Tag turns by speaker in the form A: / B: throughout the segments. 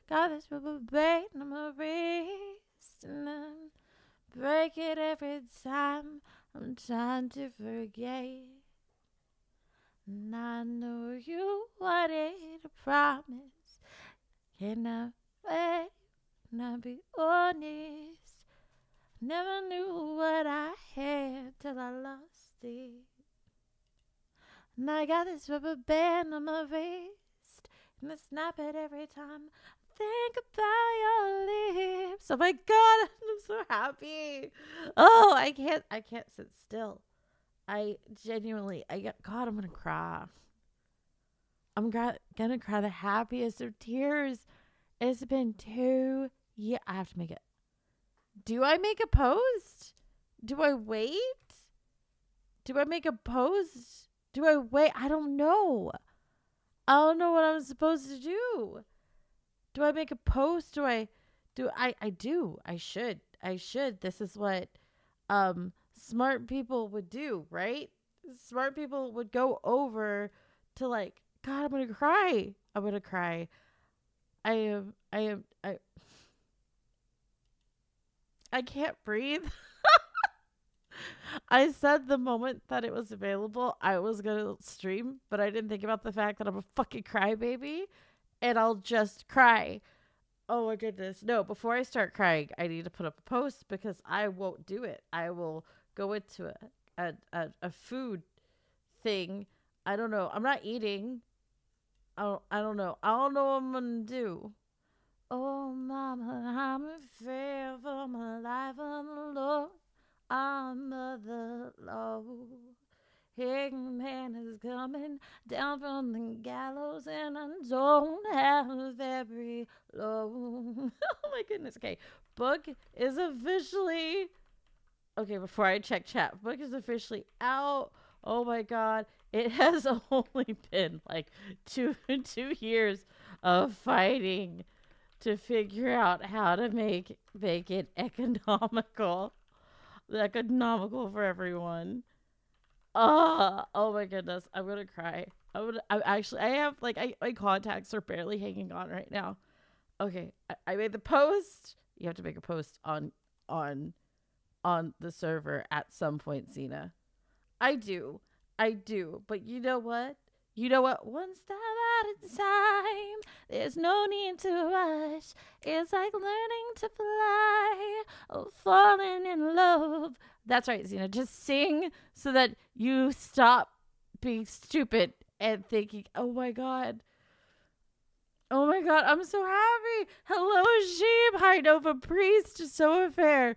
A: Got this rubber band on my wrist, and I break it every time I'm trying to forget. And I know you wanted a promise. Can I wait? Can I be honest? Never knew what I had till I lost it. And I got this rubber band on my wrist, and I snap it every time I think about your lips. Oh my god, I'm so happy. Oh, I can't sit still. I genuinely, God, I'm gonna cry. Gonna cry the happiest of tears. It's been 2 years. I have to make it. Do I make a post? Do I wait? Do I make a post? Do I wait? I don't know. I don't know what I'm supposed to do. Do I make a post? I do. I should. I should. This is what smart people would do, right? Smart people would go over to like, God, I'm gonna cry. I'm gonna cry. I can't breathe. I said the moment that it was available, I was gonna stream, but I didn't think about the fact that I'm a fucking crybaby, and I'll just cry. Oh my goodness! No, before I start crying, I need to put up a post because I won't do it. I will go into a food thing. I don't know. I'm not eating. I don't know. I don't know what I'm gonna do. Oh, mama, I'm afraid for my life on the Lord. I'm the Lord. Hangman is coming down from the gallows, and I don't have very long. Oh my goodness. Okay, book is officially. Okay, before I check chat, book is officially out. Oh my god, it has only been like two 2 years of fighting to figure out how to make it economical for everyone. Oh my goodness, I'm gonna cry. I'm actually, I have like, my contacts are barely hanging on right now. Okay, I made the post. You have to make a post on on the server at some point, Zena. I do. I do. But you know what? You know what? One step at a time. There's no need to rush. It's like learning to fly or falling in love. That's right, Zena. Just sing so that you stop being stupid and thinking, oh my God. Oh my God, I'm so happy. Hello, Sheep. Hi, Nova Priest. So fair.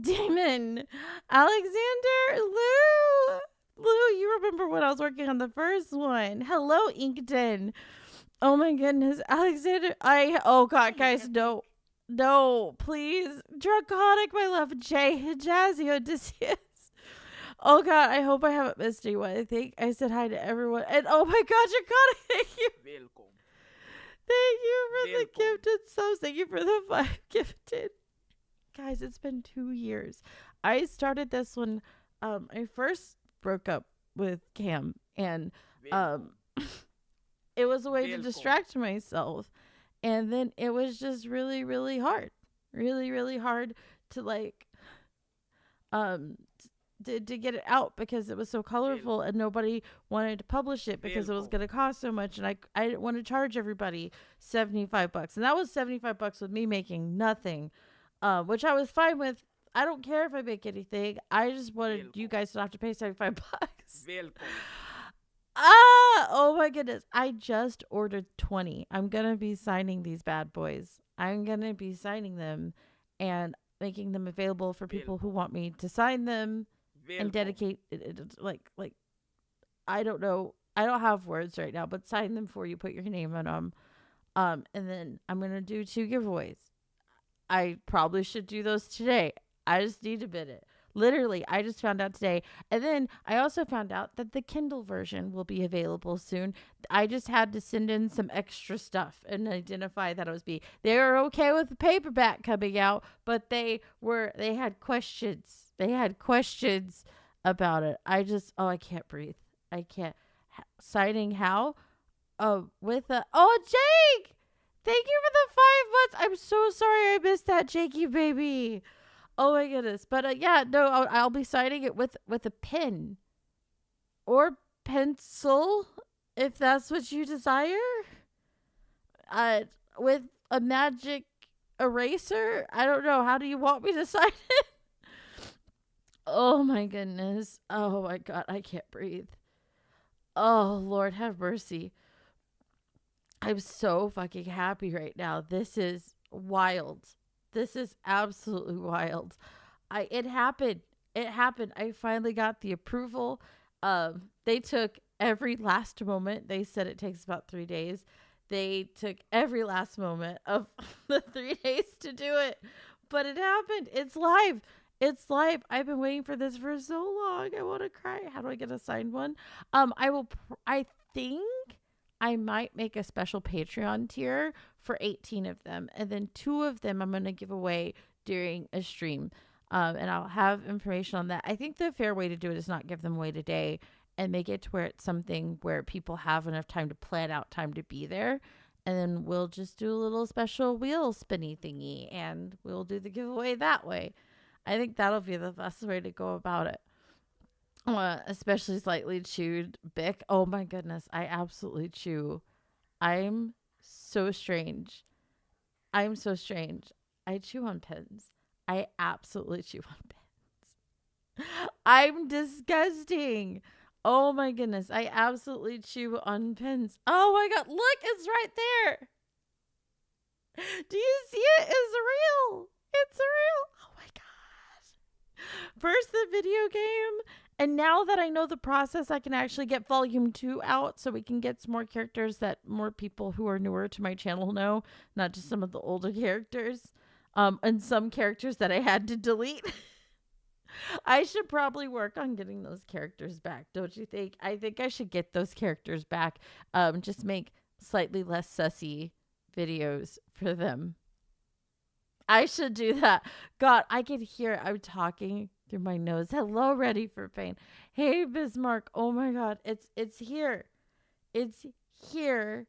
A: Damon, Alexander, Lou. Lou, you remember when I was working on the first one. Hello, Inkton. Oh my goodness. Alexander, oh God, guys, no. No, please. Draconic, my love. Jay, Jazzy, Odysseus. Oh God, I hope I haven't missed anyone. I think I said hi to everyone. And oh my God, Draconic, thank you.
B: Welcome.
A: Thank you for
B: Welcome.
A: the gifted subs. Thank you for the 5 gifted. Guys, it's been 2 years. I started this when I first broke up with Cam, and
B: Welcome.
A: it was a way to
B: Welcome.
A: distract myself. And then it was just really, really hard. Really, really hard to like um to get it out because it was so colorful and nobody wanted to publish it because it was going to cost so much, and I didn't want to charge everybody $75, and that was $75 with me making nothing, which I was fine with. I don't care if I make anything. I just wanted you guys to have to pay $75.
B: Welcome.
A: Oh my goodness. I just ordered 20. I'm going to be signing these bad boys. I'm going to be signing them and making them available for people who want me to sign them and dedicate it, like I don't know. I don't have words right now, but sign them for you, put your name on them. And then I'm going to do 2 giveaways. I probably should do those today. I just need to bid it. Literally, I just found out today. And then I also found out that the Kindle version will be available soon. I just had to send in some extra stuff and identify that it was me. They were okay with the paperback coming out, but they had questions. They had questions about it. I can't breathe. I can't. Signing how? With a, oh, Jake! Thank you so sorry I missed that, Jakey baby. Oh my goodness. But yeah, no, I'll be signing it with a pen or pencil if that's what you desire. Uh, with a magic eraser. I don't know. How do you want me to sign it? Oh my goodness. Oh my God. I can't breathe. Oh, Lord have mercy. I'm so fucking happy right now. This is wild. This is absolutely wild. It happened. It happened. I finally got the approval. They took every last moment. They said it takes about 3 days. They took every last moment of the 3 days to do it. But it happened. It's live. It's live. I've been waiting for this for so long. I want to cry. How do I get a signed one? I think I might make a special Patreon tier for 18 of them. And then 2 of them I'm going to give away during a stream. And I'll have information on that. I think the fair way to do it is not give them away today and make it to where it's something where people have enough time to plan out time to be there. And then we'll just do a little special wheel spinny thingy and we'll do the giveaway that way. I think that'll be the best way to go about it. Especially slightly chewed Bic. Oh my goodness. I absolutely chew. I'm so strange. I'm so strange. I chew on pens. I absolutely chew on pens. I'm disgusting. Oh my goodness. I absolutely chew on pens. Oh my God. Look, it's right there. Do you see it? It's real. It's real. Oh my God. First the video game. And now that I know the process, I can actually get volume 2 out so we can get some more characters that more people who are newer to my channel know, not just some of the older characters. And some characters that I had to delete. I should probably work on getting those characters back, don't you think? I think I should get those characters back. Just make slightly less sussy videos for them. I should do that. God, I can hear I'm talking through my nose. Hello, Ready for Pain. Hey, Bismarck. Oh my God, it's here. It's here.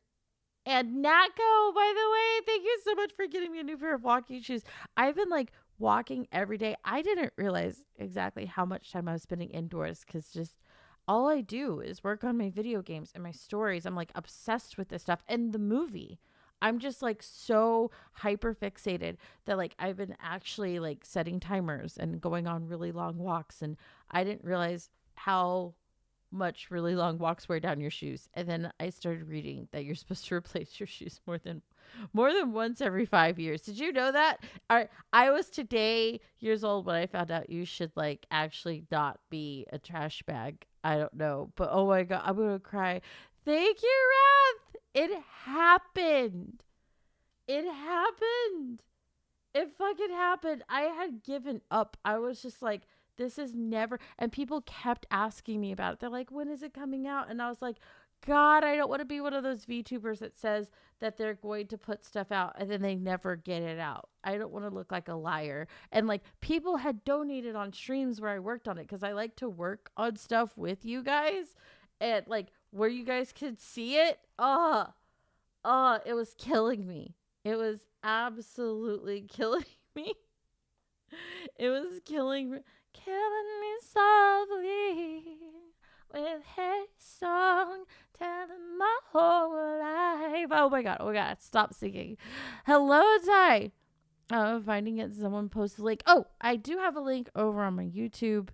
A: And Nako, by the way, thank you so much for getting me a new pair of walking shoes. I've been like walking every day. I didn't realize exactly how much time I was spending indoors because just all I do is work on my video games and my stories. I'm like obsessed with this stuff and the movie. I'm just like so hyper fixated that like I've been actually like setting timers and going on really long walks. And I didn't realize how much really long walks wear down your shoes. And then I started reading that you're supposed to replace your shoes more than once every 5 years. Did you know that? I was today years old when I found out you should like actually not be a trash bag. I don't know, but oh my God, I'm gonna cry. Thank you, Wrath. It happened. It happened. It fucking happened. I had given up. I was just like, this is never, and people kept asking me about it. They're like, when is it coming out? And I was like, God, I don't want to be one of those VTubers that says that they're going to put stuff out and then they never get it out. I don't want to look like a liar. And like people had donated on streams where I worked on it because I like to work on stuff with you guys and like where you guys could see it. It was killing me. It was absolutely killing me. It was killing me. Killing me softly with his song, telling my whole life. Oh my God, stop singing. Hello, Ty. Finding it, someone posted a link. Oh, I do have a link over on my YouTube.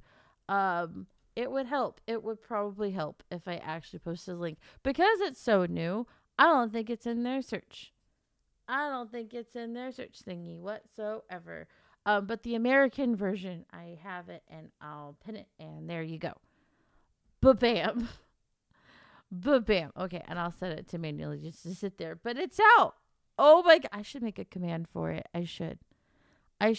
A: It would help. It would probably help if I actually posted a link. Because it's so new, I don't think it's in their search. I don't think it's in their search thingy whatsoever. But the American version, I have it and I'll pin it and there you go. Ba-bam. Ba-bam. Okay, and I'll set it to manually just to sit there. But it's out. Oh my God. I should make a command for it. I should. I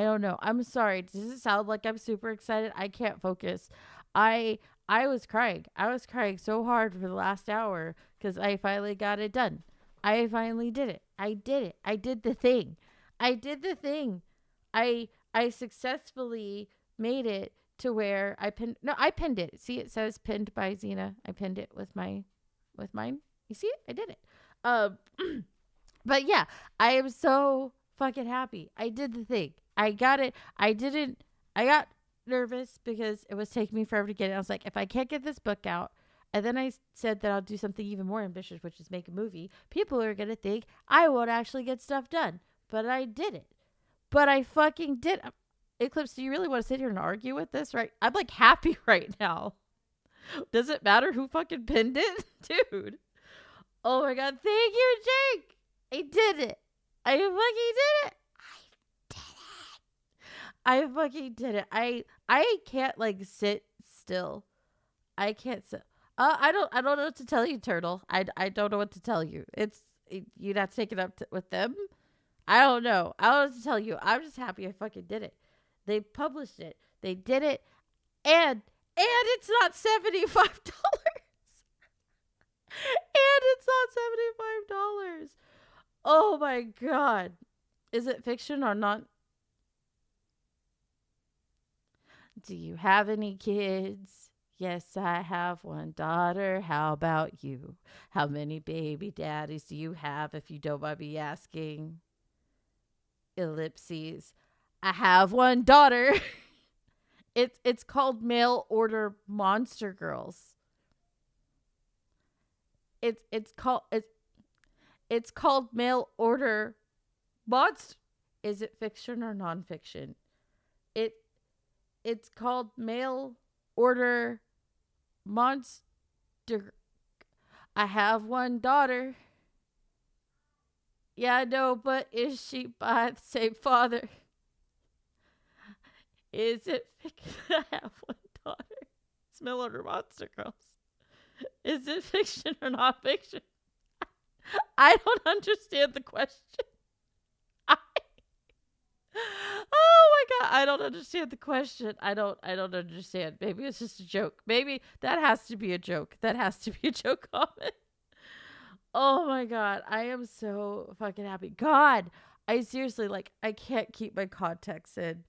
A: don't know. I'm sorry. Does it sound like I'm super excited? I can't focus. I was crying. I was crying so hard for the last hour because I finally got it done. I finally did it. I did it. I did the thing. I successfully made it to where I pinned it. See, it says pinned by Xena. I pinned it with mine. You see it? I did it. But yeah, I am so fucking happy. I did the thing. I got it. I got nervous because it was taking me forever to get it. I was like, if I can't get this book out, and then I said that I'll do something even more ambitious, which is make a movie, people are going to think I won't actually get stuff done. But I did it. But I fucking did. Eclipse, do you really want to sit here and argue with this? Right? I'm like happy right now. Does it matter who fucking pinned it? Dude. Oh my God. Thank you, Jake. I did it. I fucking did it. I fucking did it. I can't like sit still. I can't sit. I don't know what to tell you, Turtle. I don't know what to tell you. You'd have to take it up with them. I don't know. I don't know what to tell you. I'm just happy I fucking did it. They published it. They did it, and it's not $75. And it's not $75. Oh my God. Is it fiction or not? Do you have any kids? Yes, I have one daughter. How about you? How many baby daddies do you have, if you don't mind me asking? Ellipses. I have one daughter. It's called Mail Order Monster Girls. It's called Mail Order Monster. Is it fiction or nonfiction? It's called Mail Order Monster. I have one daughter. Yeah, I know, but is she by the same father? Is it fiction? I have one daughter. It's Mail Order Monster Girls. Is it fiction or nonfiction? I don't understand the question. Oh my God, I don't understand the question. I don't understand. Maybe it's just a joke. Maybe that has to be a joke. That has to be a joke comment. Oh my God, I am so fucking happy. God, I seriously, like, I can't keep my context in.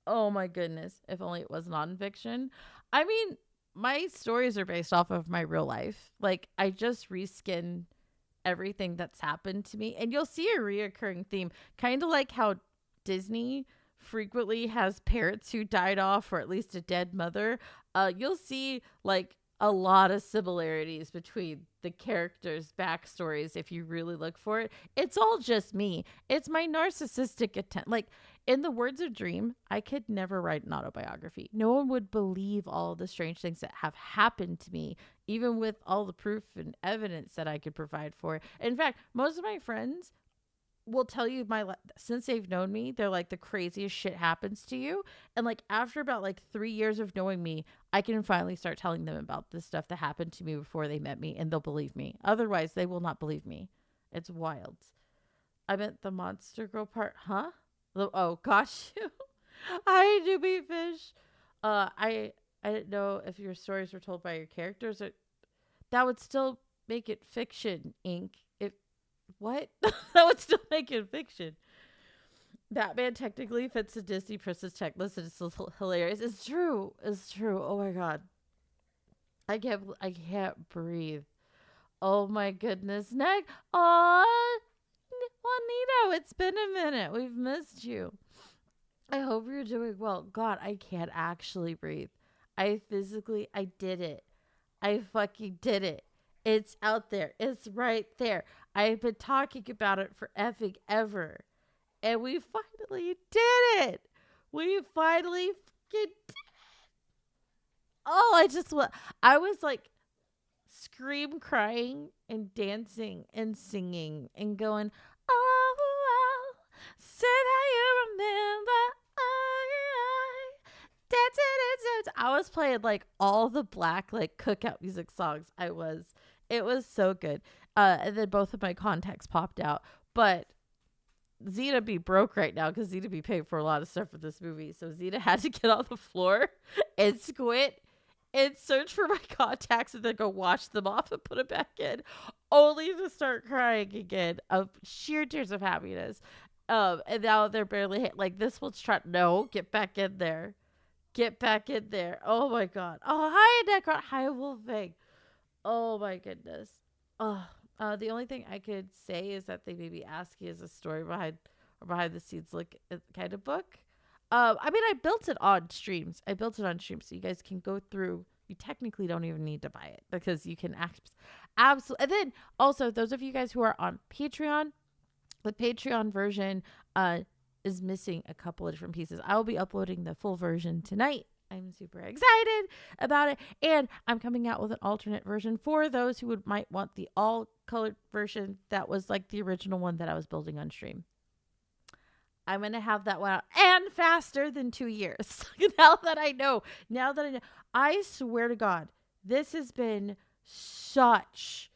A: Oh my goodness. If only it was nonfiction. I mean, my stories are based off of my real life. Like, I just reskin everything that's happened to me. And you'll see a reoccurring theme, kind of like how Disney frequently has parents who died off, or at least a dead mother. You'll see like a lot of similarities between the characters' backstories if you really look for it. It's all just me. It's my narcissistic attempt. Like, in the words of Dream, I could never write an autobiography. No one would believe all the strange things that have happened to me, even with all the proof and evidence that I could provide for it. In fact, most of my friends will tell you since they've known me, they're like, the craziest shit happens to you. And like after about like 3 years of knowing me, I can finally start telling them about the stuff that happened to me before they met me, and they'll believe me. Otherwise, they will not believe me. It's wild. I meant the monster girl part, huh? Oh, gosh. Hi, Doobie Fish. I didn't know if your stories were told by your characters, or that would still make it fiction, Inc. What? That would still make it fiction. Batman technically fits the Disney Princess checklist, and it's hilarious. It's true. It's true. Oh my God. I can't breathe. Oh my goodness. Neck. Aw, Juanito, it's been a minute. We've missed you. I hope you're doing well. God, I can't actually breathe. I did it. I fucking did it. It's out there. It's right there. I've been talking about it for effing ever. And we finally did it. We finally fucking did it. Oh, I was like scream crying and dancing and singing and going, oh, say that you remember. I was playing like all the black like cookout music songs. It was so good. And then both of my contacts popped out. But Zeta be broke right now because Zeta be paying for a lot of stuff for this movie. So Zeta had to get on the floor and squint and search for my contacts and then go wash them off and put them back in, only to start crying again of sheer tears of happiness. And now they're barely like, this one's trying. No, get back in there. Get back in there. Oh my God. Oh, hi, Necron. Hi, Wolfing. Oh my goodness. Oh, The only thing I could say is that they maybe ask you as a story behind the scenes look kind of book. I mean, I built it on streams. So you guys can go through. You technically don't even need to buy it because you can absolutely. And then also, those of you guys who are on Patreon, the Patreon version is missing a couple of different pieces. I will be uploading the full version tonight. I'm super excited about it. And I'm coming out with an alternate version for those who might want the all colored version that was like the original one that I was building on stream. I'm going to have that one out and faster than 2 years. Now that I know, I swear to God, this has been such,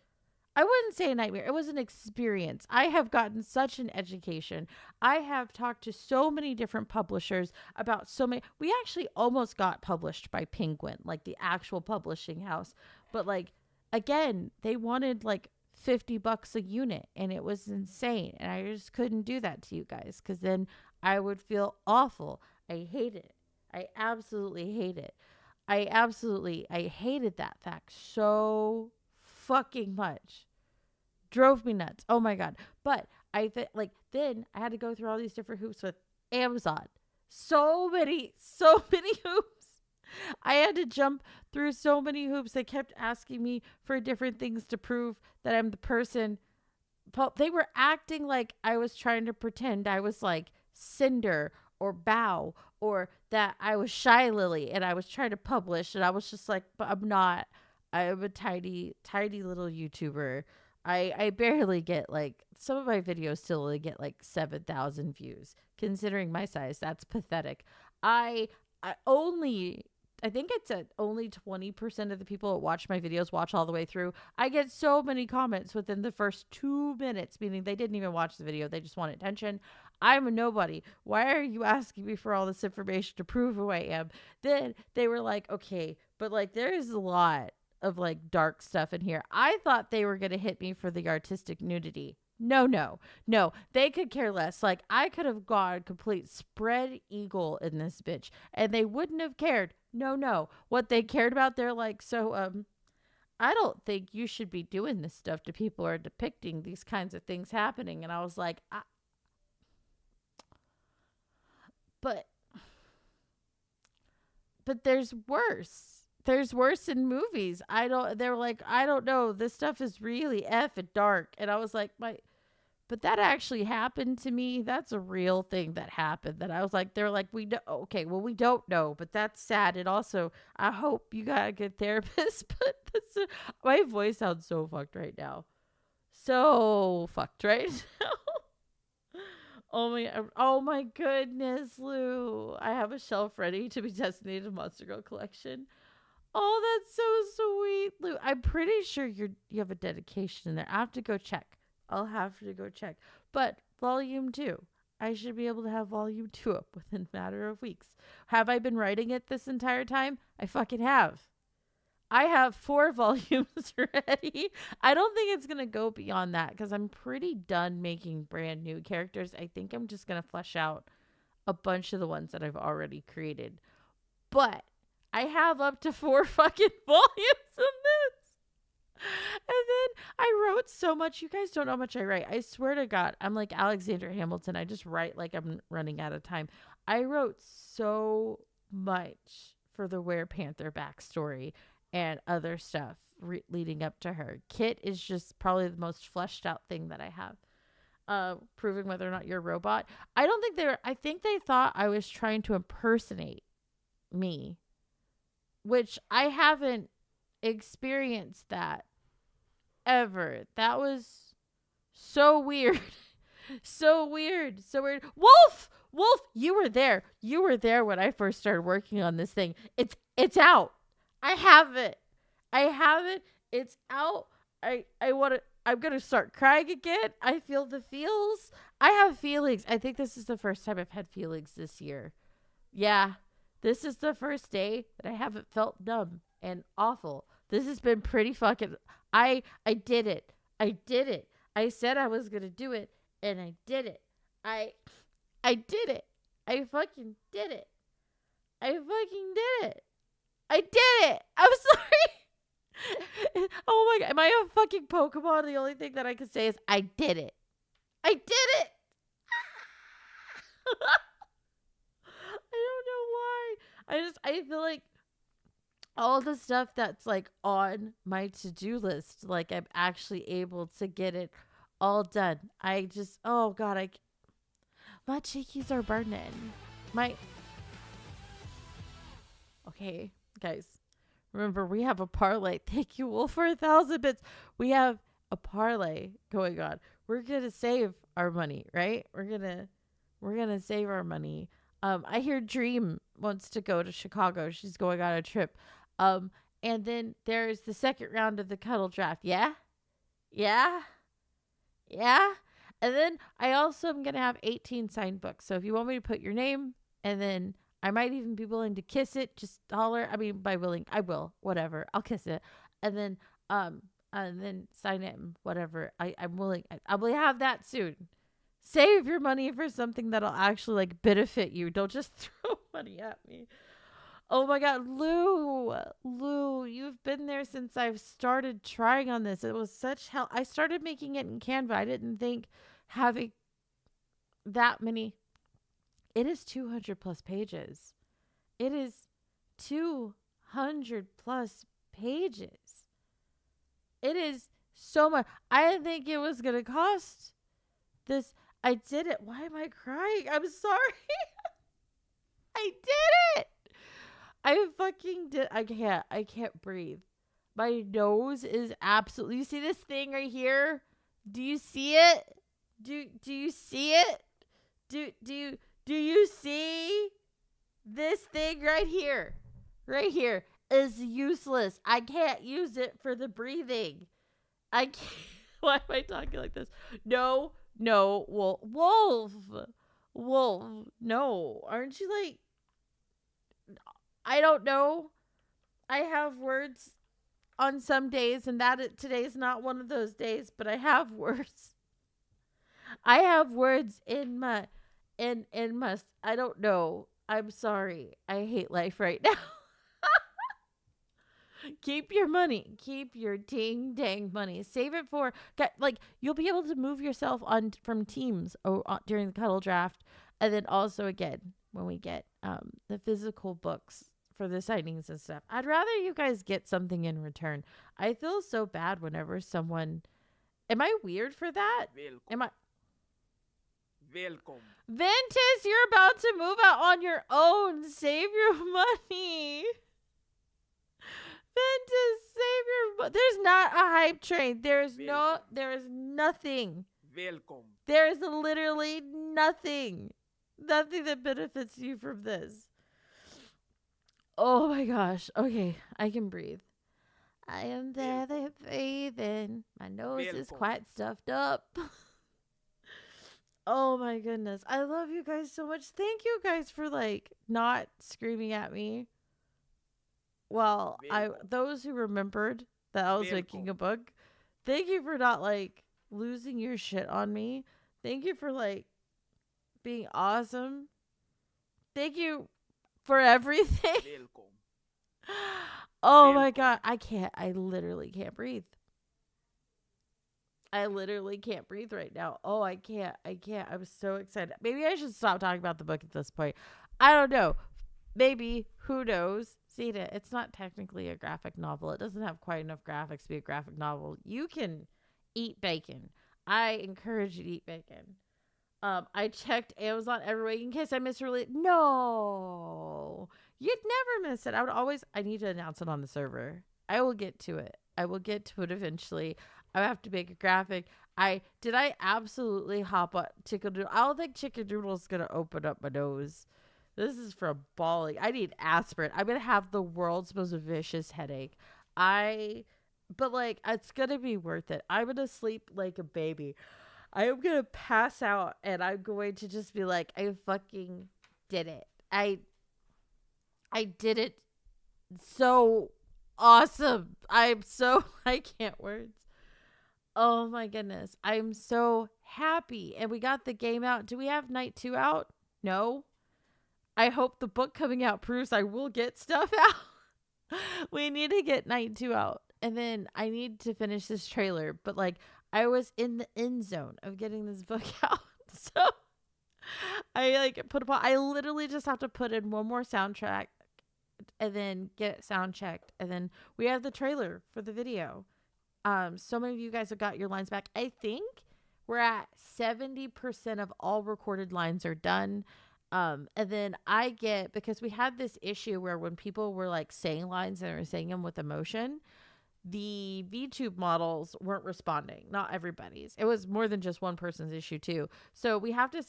A: I wouldn't say a nightmare. It was an experience. I have gotten such an education. I have talked to so many different publishers about so many. We actually almost got published by Penguin, like the actual publishing house. But like, again, they wanted like $50 a unit and it was insane. And I just couldn't do that to you guys because then I would feel awful. I hate it. I absolutely hate it. I hated that fact so fucking much. Drove me nuts. Oh my God. But then I had to go through all these different hoops with Amazon. So many hoops. I had to jump through so many hoops. They kept asking me for different things to prove that I'm the person. They were acting like I was trying to pretend I was like Cinder or Bow or that I was Shy Lily and I was trying to publish. And I was just like, but I'm not. I'm a tiny, tiny little YouTuber. I barely get like, some of my videos still only get like 7,000 views. Considering my size, that's pathetic. I think it's at only 20% of the people that watch my videos watch all the way through. I get so many comments within the first 2 minutes, meaning they didn't even watch the video. They just want attention. I'm a nobody. Why are you asking me for all this information to prove who I am? Then they were like, okay, but like there is a lot of like dark stuff in here. I thought they were going to hit me for the artistic nudity. No. They could care less. Like I could have gone complete spread eagle in this bitch and they wouldn't have cared. No. What they cared about, they're like, so, I don't think you should be doing this stuff to people or depicting these kinds of things happening. And I was like, but there's worse. There's worse in movies. They're like, I don't know. This stuff is really effing dark. And I was like, but that actually happened to me. That's a real thing that happened. That I was like, they're like, we don't know, but that's sad. And also, I hope you got a good therapist. But my voice sounds so fucked right now. So fucked right now. Oh my goodness, Lou. I have a shelf ready to be designated Monster Girl collection. Oh, that's so sweet, Lou. I'm pretty sure you have a dedication in there. I have to go check. I'll have to go check. But volume 2. I should be able to have volume 2 up within a matter of weeks. Have I been writing it this entire time? I fucking have. I have 4 volumes ready. I don't think it's going to go beyond that because I'm pretty done making brand new characters. I think I'm just going to flesh out a bunch of the ones that I've already created. But I have up to 4 fucking volumes of this. And then I wrote so much. You guys don't know how much I write. I swear to God, I'm like Alexander Hamilton. I just write like I'm running out of time. I wrote so much for the Werepanther backstory and other stuff leading up to her. Kit is just probably the most fleshed out thing that I have. Proving whether or not you're a robot. I think they thought I was trying to impersonate me, which I haven't experienced that ever. That was so weird. So weird. Wolf, you were there. You were there when I first started working on this thing. It's out. I have it. It's out. I'm going to start crying again. I feel the feels. I have feelings. I think this is the first time I've had feelings this year. Yeah. This is the first day that I haven't felt numb and awful. This has been pretty fucking... I did it. I said I was going to do it, and I did it. I did it. I fucking did it. I did it. I'm sorry. Oh my god, am I a fucking Pokemon? The only thing that I can say is I did it. I did it. I don't know why. I feel like all the stuff that's like on my to-do list, like I'm actually able to get it all done. I just, oh god, my cheekies are burning. My Okay, guys. Remember, we have a parlay. Thank you, Wolf, for 1,000 bits. We have a parlay going on. We're gonna save our money, right? We're gonna save our money. I hear Dream wants to go to Chicago. She's going on a trip. And then there's the second round of the cuddle draft. Yeah, yeah, yeah. And then I also am gonna have 18 signed books. So if you want me to put your name, and then I might even be willing to kiss it. Just holler. I mean, by willing, I will. Whatever. I'll kiss it, and then sign it. And whatever. I'm willing. I will have that soon. Save your money for something that'll actually like benefit you. Don't just throw money at me. Oh my god, Lou, you've been there since I've started trying on this. It was such hell. I started making it in Canva. I didn't think having that many. It is 200 plus pages. It is 200 plus pages. It is so much. I didn't think it was going to cost this. I did it. Why am I crying? I'm sorry. I did it. I fucking did. I can't breathe. My nose is absolutely. You see this thing right here? Do you see it? Do you see it? Do you see this thing right here? Right here is useless. I can't use it for the breathing. I can't. Why am I talking like this? No, Wolf. No, aren't you like? I don't know. I have words on some days, and today's not one of those days. But I have words. I have words in my. I don't know. I'm sorry. I hate life right now. Keep your money. Keep your ding dang money. Save it for like you'll be able to move yourself on from teams during the cuddle draft, and then also again when we get the physical books for the signings and stuff. I'd rather you guys get something in return. I feel so bad whenever someone. Am I weird for that?
B: Welcome.
A: Am I?
B: Welcome.
A: Ventus, you're about to move out on your own. Save your money. Ventus, save your. There's not a hype train. There is nothing.
B: Welcome.
A: There is literally nothing. Nothing that benefits you from this. Oh my gosh. Okay, I can breathe. I am barely breathing. My nose is quite stuffed up. Oh my goodness. I love you guys so much. Thank you guys for like not screaming at me. Well, those who remembered that I was making a book, thank you for not like losing your shit on me. Thank you for like being awesome. Thank you for everything. Oh my god, I literally can't breathe. I literally can't breathe right now. Oh, I can't. I'm so excited. Maybe I should stop talking about the book at this point. I don't know. Maybe. Who knows? See it. It's not technically a graphic novel. It doesn't have quite enough graphics to be a graphic novel. You can eat bacon. I encourage you to eat bacon. I checked Amazon everywhere you can kiss. I misread. No. You'd never miss it. I need to announce it on the server. I will get to it. Eventually. I have to make a graphic. I absolutely hop on Chickadoodle. I don't think Chickadoodle's gonna open up my nose. This is for bawling. I need aspirin. I'm gonna have the world's most vicious headache. But like it's gonna be worth it. I'm gonna sleep like a baby. I am gonna pass out and I'm going to just be like, I fucking did it. I did it. So awesome. I can't words. Oh my goodness. I'm so happy. And we got the game out. Do we have night 2 out? No. I hope the book coming out proves I will get stuff out. We need to get night 2 out. and then I need to finish this trailer, but like I was in the end zone of getting this book out. So I like I literally just have to put in one more soundtrack and then get it sound checked, and then we have the trailer for the video. So many of you guys have got your lines back. I think we're at 70% of all recorded lines are done. And then I get, because we had this issue where when people were like saying lines and they were saying them with emotion, the VTube models weren't responding. Not everybody's. It was more than just one person's issue too. So we have to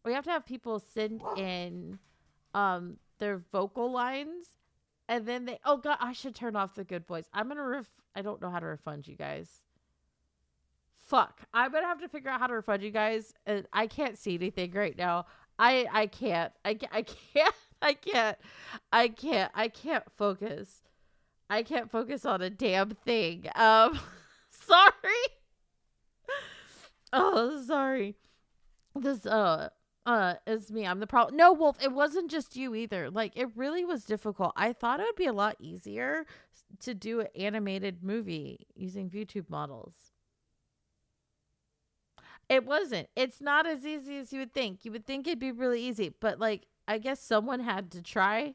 A: we have to have people send in their vocal lines, and then they, oh god, I should turn off the good voice. I don't know how to refund you guys. Fuck. I'm gonna have to figure out how to refund you guys. And I can't see anything right now. I can't. I can't. I can't. I can't focus. I can't focus on a damn thing. Sorry. Oh, sorry. This is me. I'm the problem. No, Wolf, it wasn't just you either. Like, it really was difficult. I thought it would be a lot easier to do an animated movie using VTube models. It wasn't. It's not as easy as you would think. You would think it'd be really easy, but like I guess someone had to try.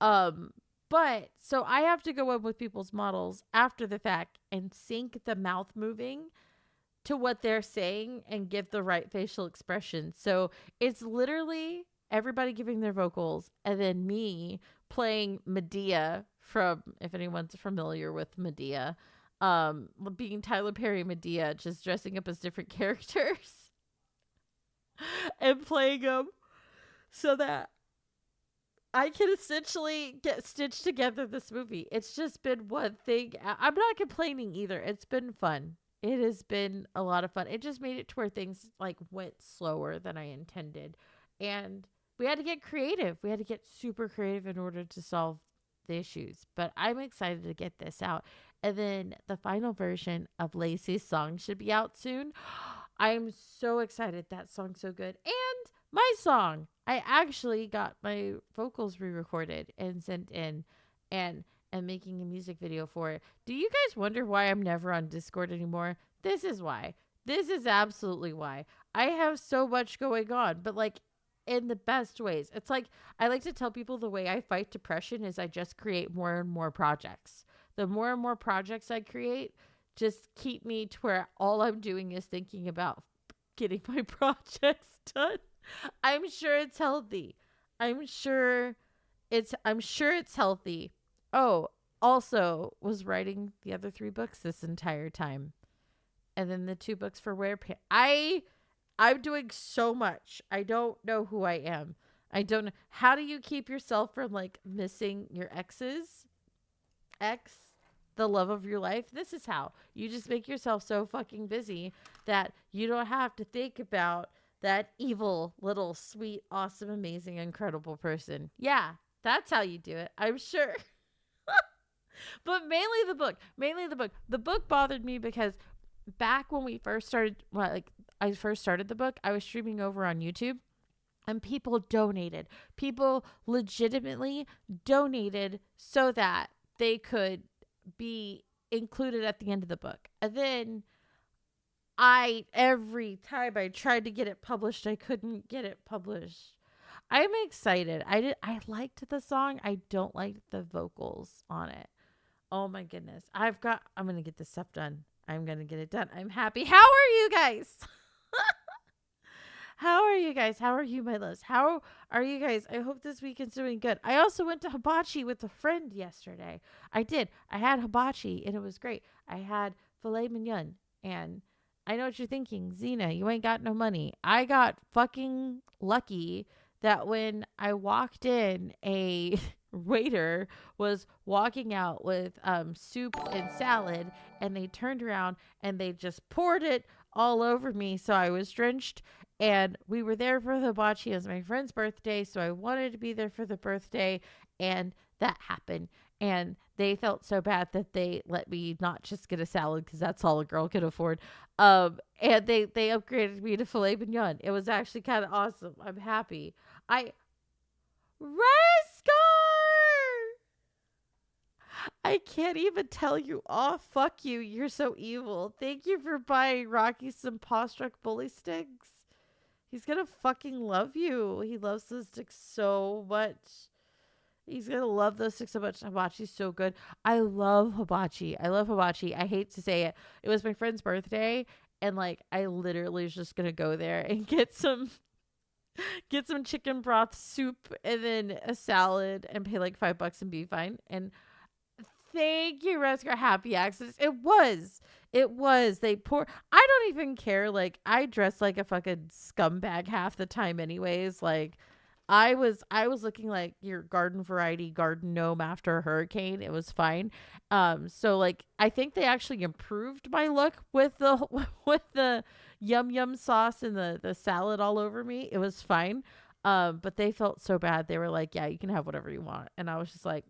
A: But so I have to go in with people's models after the fact and sync the mouth moving to what they're saying and give the right facial expression. So it's literally everybody giving their vocals and then me playing Medea from, if anyone's familiar with Medea, being Tyler Perry Medea, just dressing up as different characters and playing them so that I can essentially get stitched together this movie. It's just been one thing. I'm not complaining either. It's been fun. It has been a lot of fun. It just made it to where things like went slower than I intended. And we had to get creative. We had to get super creative in order to solve the issues. But I'm excited to get this out. And then the final version of Lacey's song should be out soon. I'm so excited. That song's so good. And my song. I actually got my vocals re-recorded and sent in and making a music video for it. Do you guys wonder why I'm never on Discord anymore? This is why. This is absolutely why. I have so much going on, but like in the best ways. It's like I like to tell people the way I fight depression is I just create more and more projects. The more and more projects I create just keep me to where all I'm doing is thinking about getting my projects done. I'm sure it's healthy. I'm sure it's healthy. Oh, also was writing the other 3 books this entire time. And then the 2 books for Wear Pants. I'm doing so much. I don't know who I am. I don't know. How do you keep yourself from like missing your ex, the love of your life? This is how. You just make yourself so fucking busy that you don't have to think about that evil, little, sweet, awesome, amazing, incredible person. Yeah, that's how you do it. I'm sure. But mainly the book. The book bothered me because back when we first started, I first started the book, I was streaming over on YouTube and people donated. People legitimately donated so that they could be included at the end of the book. And then every time I tried to get it published, I couldn't get it published. I'm excited. I liked the song. I don't like the vocals on it. Oh my goodness. I'm going to get this stuff done. I'm going to get it done. I'm happy. How are you guys? How are you guys? How are you, my loves? How are you guys? I hope this weekend's doing good. I also went to hibachi with a friend yesterday. I did. I had hibachi and it was great. I had filet mignon, and I know what you're thinking. Xena, you ain't got no money. I got fucking lucky that when I walked in, a waiter was walking out with soup and salad, and they turned around and they just poured it all over me, so I was drenched. And we were there for the hibachi. It was my friend's birthday, so I wanted to be there for the birthday, and that happened. And they felt so bad that they let me not just get a salad because that's all a girl could afford. And they upgraded me to filet mignon. It was actually kind of awesome. I'm happy. Rescar! I can't even tell you off. Fuck you. You're so evil. Thank you for buying Rocky some paw struck bully sticks. He's gonna fucking love you. He loves those sticks so much. He's gonna love those sticks so much. Hibachi's so good. I love hibachi. I love hibachi. I hate to say it. It was my friend's birthday, and like I literally was just gonna go there and get some chicken broth soup and then a salad and pay like $5 and be fine. And thank you, Rescue Happy Accidents. It was. They pour. I don't even care. Like I dress like a fucking scumbag half the time, anyways. Like I was looking like your garden variety garden gnome after a hurricane. It was fine. So like I think they actually improved my look with the with the yum yum sauce and the salad all over me. It was fine. But they felt so bad. They were like, "Yeah, you can have whatever you want," and I was just like,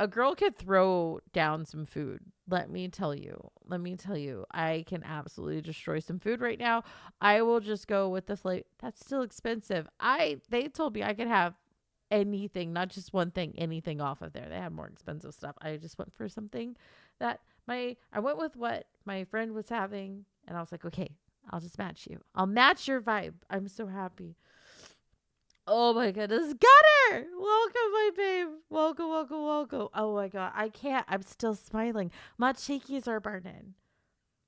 A: a girl could throw down some food. Let me tell you. I can absolutely destroy some food right now. I will just go with the flavor. That's still expensive. They told me I could have anything, not just one thing, anything off of there. They had more expensive stuff. I just went for something that I went with what my friend was having, and I was like, okay, I'll just match you. I'll match your vibe. I'm so happy. Oh my goodness. Gutter! Welcome, my babe. Welcome, welcome, welcome. Oh my god. I can't. I'm still smiling. My cheekies are burning.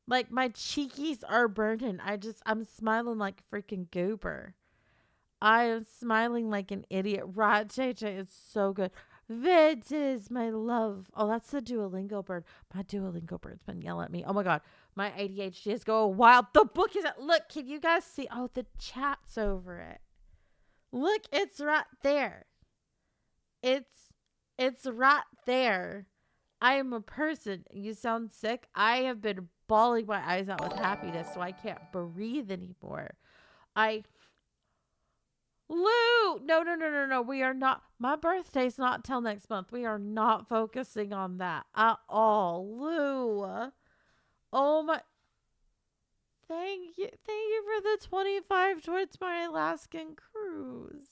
A: Like my cheekies are burning. I'm smiling like freaking goober. I am smiling like an idiot. Right, JJ is so good. Vintage, my love. Oh, that's the Duolingo bird. My Duolingo bird's been yelling at me. Oh my god. My ADHD is going wild. The book is at, look, can you guys see? Oh, the chat's over it. Look, it's right there. It's right there. I am a person. You sound sick. I have been bawling my eyes out with happiness, so I can't breathe anymore. Lou, no. We are not. My birthday's not till next month. We are not focusing on that at all. Lou. Oh my. Thank you for the 25 towards my Alaskan cruise.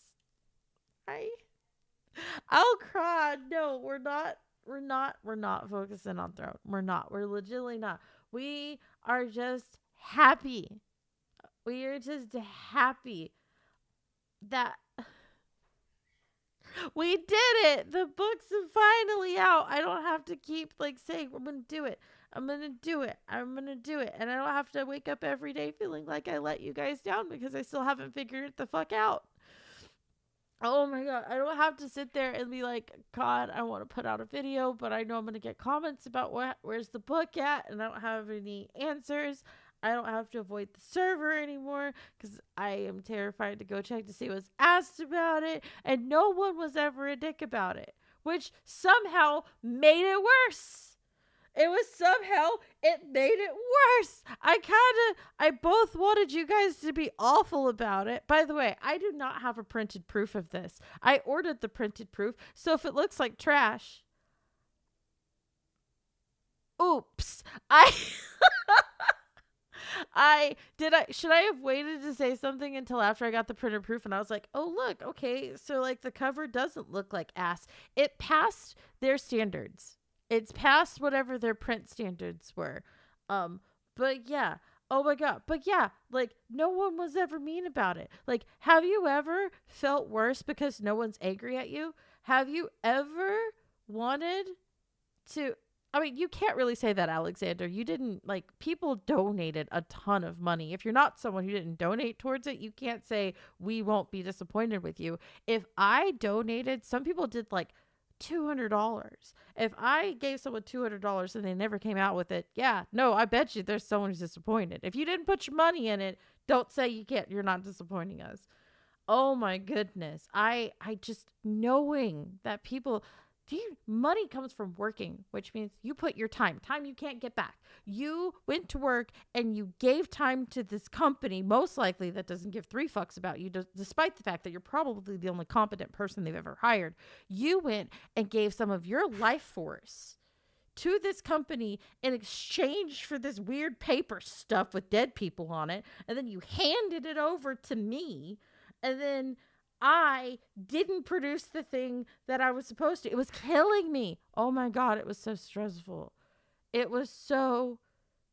A: I'll cry. No, we're not focusing on throne. We're not. We're legitimately not. We are just happy. We are just happy that we did it. The books are finally out. I don't have to keep like saying I'm going to do it. I'm going to do it. I'm going to do it. And I don't have to wake up every day feeling like I let you guys down because I still haven't figured it the fuck out. Oh my god. I don't have to sit there and be like, God, I want to put out a video, but I know I'm going to get comments about where's the book at, and I don't have any answers. I don't have to avoid the server anymore because I am terrified to go check to see what's asked about it, and no one was ever a dick about it, which somehow made it worse. It made it worse. I both wanted you guys to be awful about it. By the way, I do not have a printed proof of this. I ordered the printed proof, so if it looks like trash, oops. Should I have waited to say something until after I got the printed proof? And I was like, oh, look, okay. So like the cover doesn't look like ass. It passed their standards. It's past whatever their print standards were. But yeah. Oh my god. But yeah, like no one was ever mean about it. Like, have you ever felt worse because no one's angry at you? Have you ever wanted to, I mean, you can't really say that, Alexander. You didn't, like, people donated a ton of money. If you're not someone who didn't donate towards it, you can't say we won't be disappointed with you. If I donated, some people did like $200. If I gave someone $200 and they never came out with it, yeah, no, I bet you there's someone who's disappointed. If you didn't put your money in it, don't say you're not disappointing us. Oh my goodness. I just knowing that people, money comes from working, which means you put your time you can't get back. You went to work and you gave time to this company, most likely that doesn't give three fucks about you, despite the fact that you're probably the only competent person they've ever hired. You went and gave some of your life force to this company in exchange for this weird paper stuff with dead people on it, and then you handed it over to me, and then I didn't produce the thing that I was supposed to. It was killing me. Oh my God, it was so stressful. It was so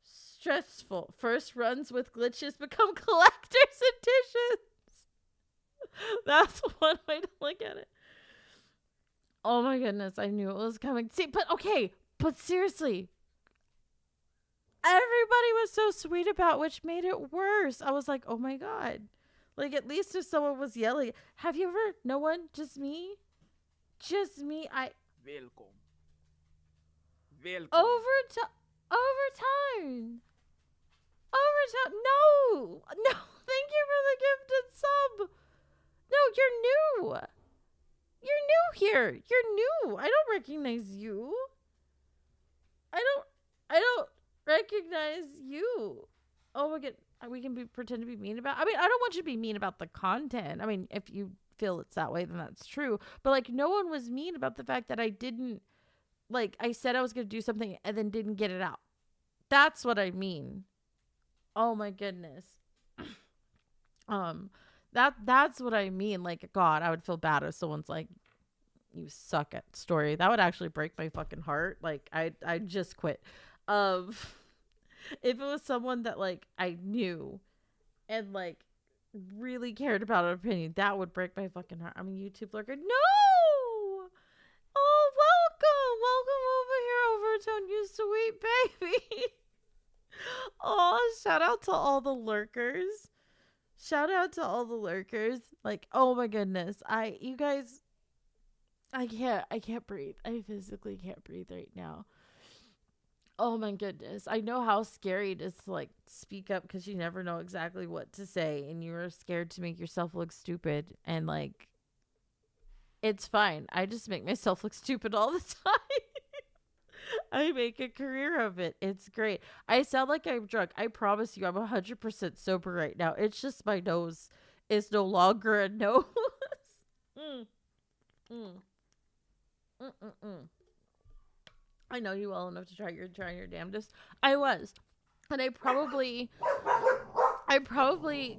A: stressful. First runs with glitches become collector's editions. That's one way to look at it. Oh my goodness, I knew it was coming. See, but okay, but seriously, everybody was so sweet about, which made it worse. I was like, oh my God. Like, at least if someone was yelling. Have you ever, no one, just me? Just me.
B: Welcome. Welcome.
A: Overtime. Overtime. No. No. Thank you for the gifted sub. No, you're new. You're new here. You're new. I don't recognize you. I don't recognize you. Oh my God. We can pretend to be mean about. I mean, I don't want you to be mean about the content. I mean, if you feel it's that way, then that's true. But like, no one was mean about the fact that I didn't, like, I said I was going to do something and then didn't get it out. That's what I mean. Oh my goodness. That's what I mean. Like, God, I would feel bad if someone's like, you suck at story. That would actually break my fucking heart. Like, I just quit. If it was someone that like I knew and like really cared about an opinion, that would break my fucking heart. I'm a YouTube lurker. No! Oh, welcome over here, Overtone, you sweet baby. Oh, shout out to all the lurkers. Shout out to all the lurkers. Like, oh my goodness. You guys, I can't breathe. I physically can't breathe right now. Oh my goodness. I know how scary it is to like speak up because you never know exactly what to say and you're scared to make yourself look stupid. And like, it's fine. I just make myself look stupid all the time. I make a career of it. It's great. I sound like I'm drunk. I promise you, I'm 100% sober right now. It's just my nose is no longer a nose. mm. Mm. Mm-mm-mm. I know you well enough to try your damnedest. I was. And I probably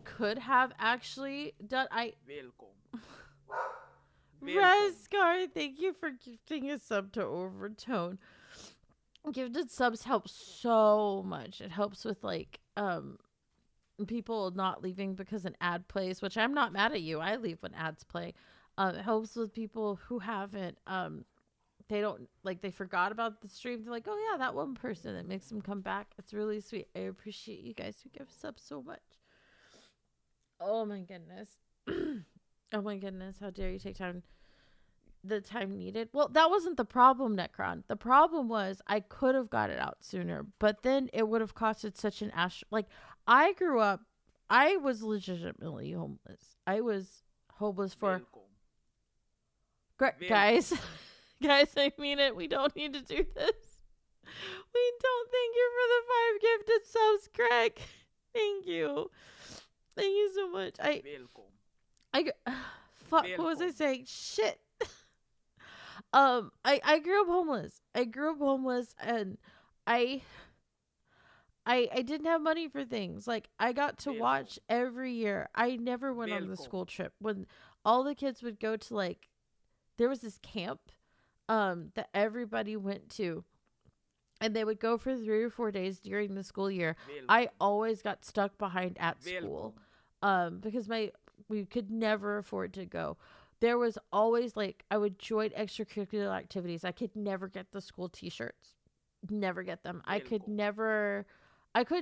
A: could have actually done.
B: Welcome.
A: Rescar, thank you for gifting a sub to Overtone. Gifted subs help so much. It helps with like people not leaving because an ad plays, which I'm not mad at you. I leave when ads play. It helps with people who haven't they don't like they forgot about the stream. They're like, oh yeah, that one person. It makes them come back. It's really sweet. I appreciate you guys who give subs so much. Oh my goodness. Oh my goodness. How dare you take the time needed? Well, that wasn't the problem, Necron. The problem was I could have got it out sooner, but then it would have costed such an like I grew up, I was legitimately homeless. I was homeless for guys. Guys, I mean it. We don't need to do this. We don't. Thank you for the 5 gifted subs, Greg. Thank you. Thank you so much. Fuck, what was I saying? Shit. I grew up homeless. And I didn't have money for things. Like, I got to watch every year. I never went on the school trip. When all the kids would go to, like, there was this camp that everybody went to, and they would go for 3 or 4 days during the school year. I always got stuck behind at school because we could never afford to go. There was always like I would join extracurricular activities. I could never get the school t-shirts. Never get them. I couldn't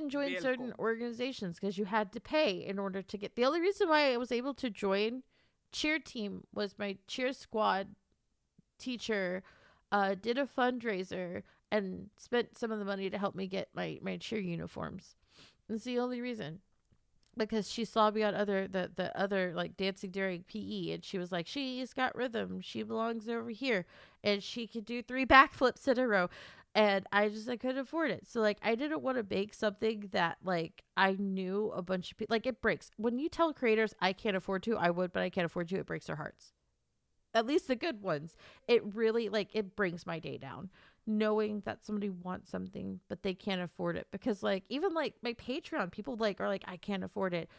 A: join certain organizations because you had to pay in order to get. The only reason why I was able to join cheer team was my cheer squad teacher did a fundraiser and spent some of the money to help me get my cheer uniforms. That's the only reason. Because she saw me on the other like dancing during PE, and she was like, she's got rhythm, she belongs over here, and she could do 3 backflips in a row. And I couldn't afford it. So like I didn't want to bake something that like I knew a bunch of people, like it breaks when you tell creators I can't afford to, I would, but I can't afford to. It breaks their hearts. At least the good ones. It really like it brings my day down knowing that somebody wants something but they can't afford it. Because like even like my Patreon, people like are like, I can't afford it.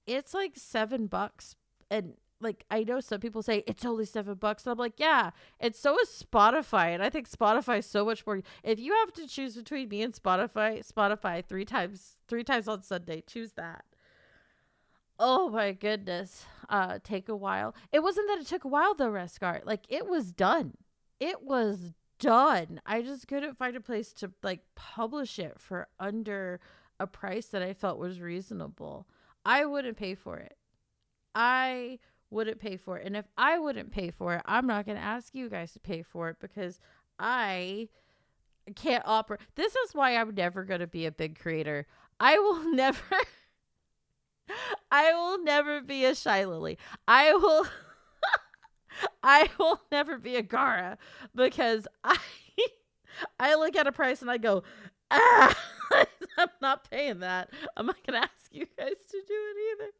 A: It's like $7 and like I know some people say it's only $7. And I'm like, yeah, and so is Spotify. And I think Spotify is so much more. If you have to choose between me and Spotify three times on Sunday, choose that. Oh my goodness. Take a while. It wasn't that it took a while though, Rescart. Like it was done. It was done. I just couldn't find a place to like publish it for under a price that I felt was reasonable. I wouldn't pay for it. I wouldn't pay for it. And if I wouldn't pay for it, I'm not going to ask you guys to pay for it because I can't operate. This is why I'm never going to be a big creator. I will never I will never be a Shy Lily. I will never be a Gara because I look at a price and I go, ah, I'm not paying that. I'm not going to ask you guys to do it either.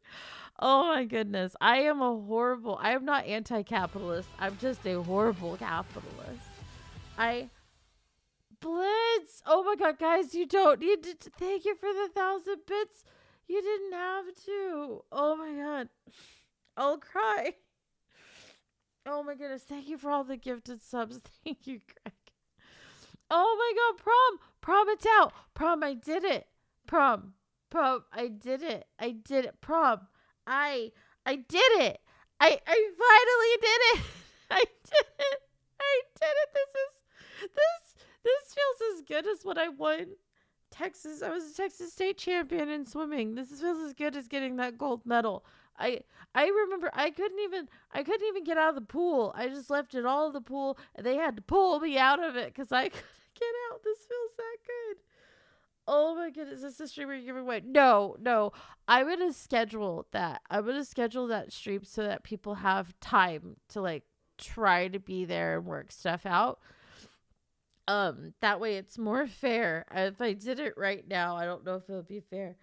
A: Oh my goodness. I am not anti-capitalist. I'm just a horrible capitalist. Blitz. Oh my God, guys, you don't need to. Thank you for the 1,000 bits. You didn't have to. Oh my God. I'll cry. Oh my goodness. Thank you for all the gifted subs. Thank you, Greg. Oh my God, Prom, it's out. Prom, I did it. Prom, I did it. Prom, I did it. I finally did it. I did it. This feels as good as when I won Texas. I was a Texas state champion in swimming. This feels as good as getting that gold medal. I remember I couldn't even get out of the pool. I just left it all in the pool and they had to pull me out of it because I couldn't get out. This feels that good. Oh my goodness, is this the stream you're giving away? No. I'm gonna schedule that. Stream so that people have time to like try to be there and work stuff out. That way it's more fair. If I did it right now, I don't know if it would be fair.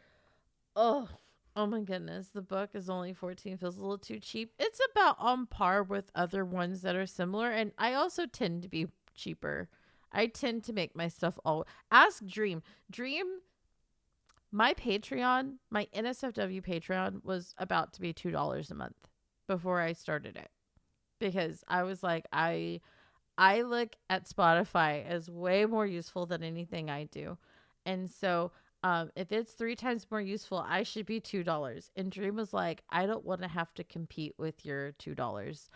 A: Oh my goodness. The book is only $14. Feels a little too cheap. It's about on par with other ones that are similar. And I also tend to be cheaper. I tend to make my stuff all. Ask Dream. My Patreon, my NSFW Patreon was about to be $2 a month before I started it. Because I was like, I look at Spotify as way more useful than anything I do. And so if it's 3 times more useful, I should be $2. And Dream was like, I don't want to have to compete with your $2.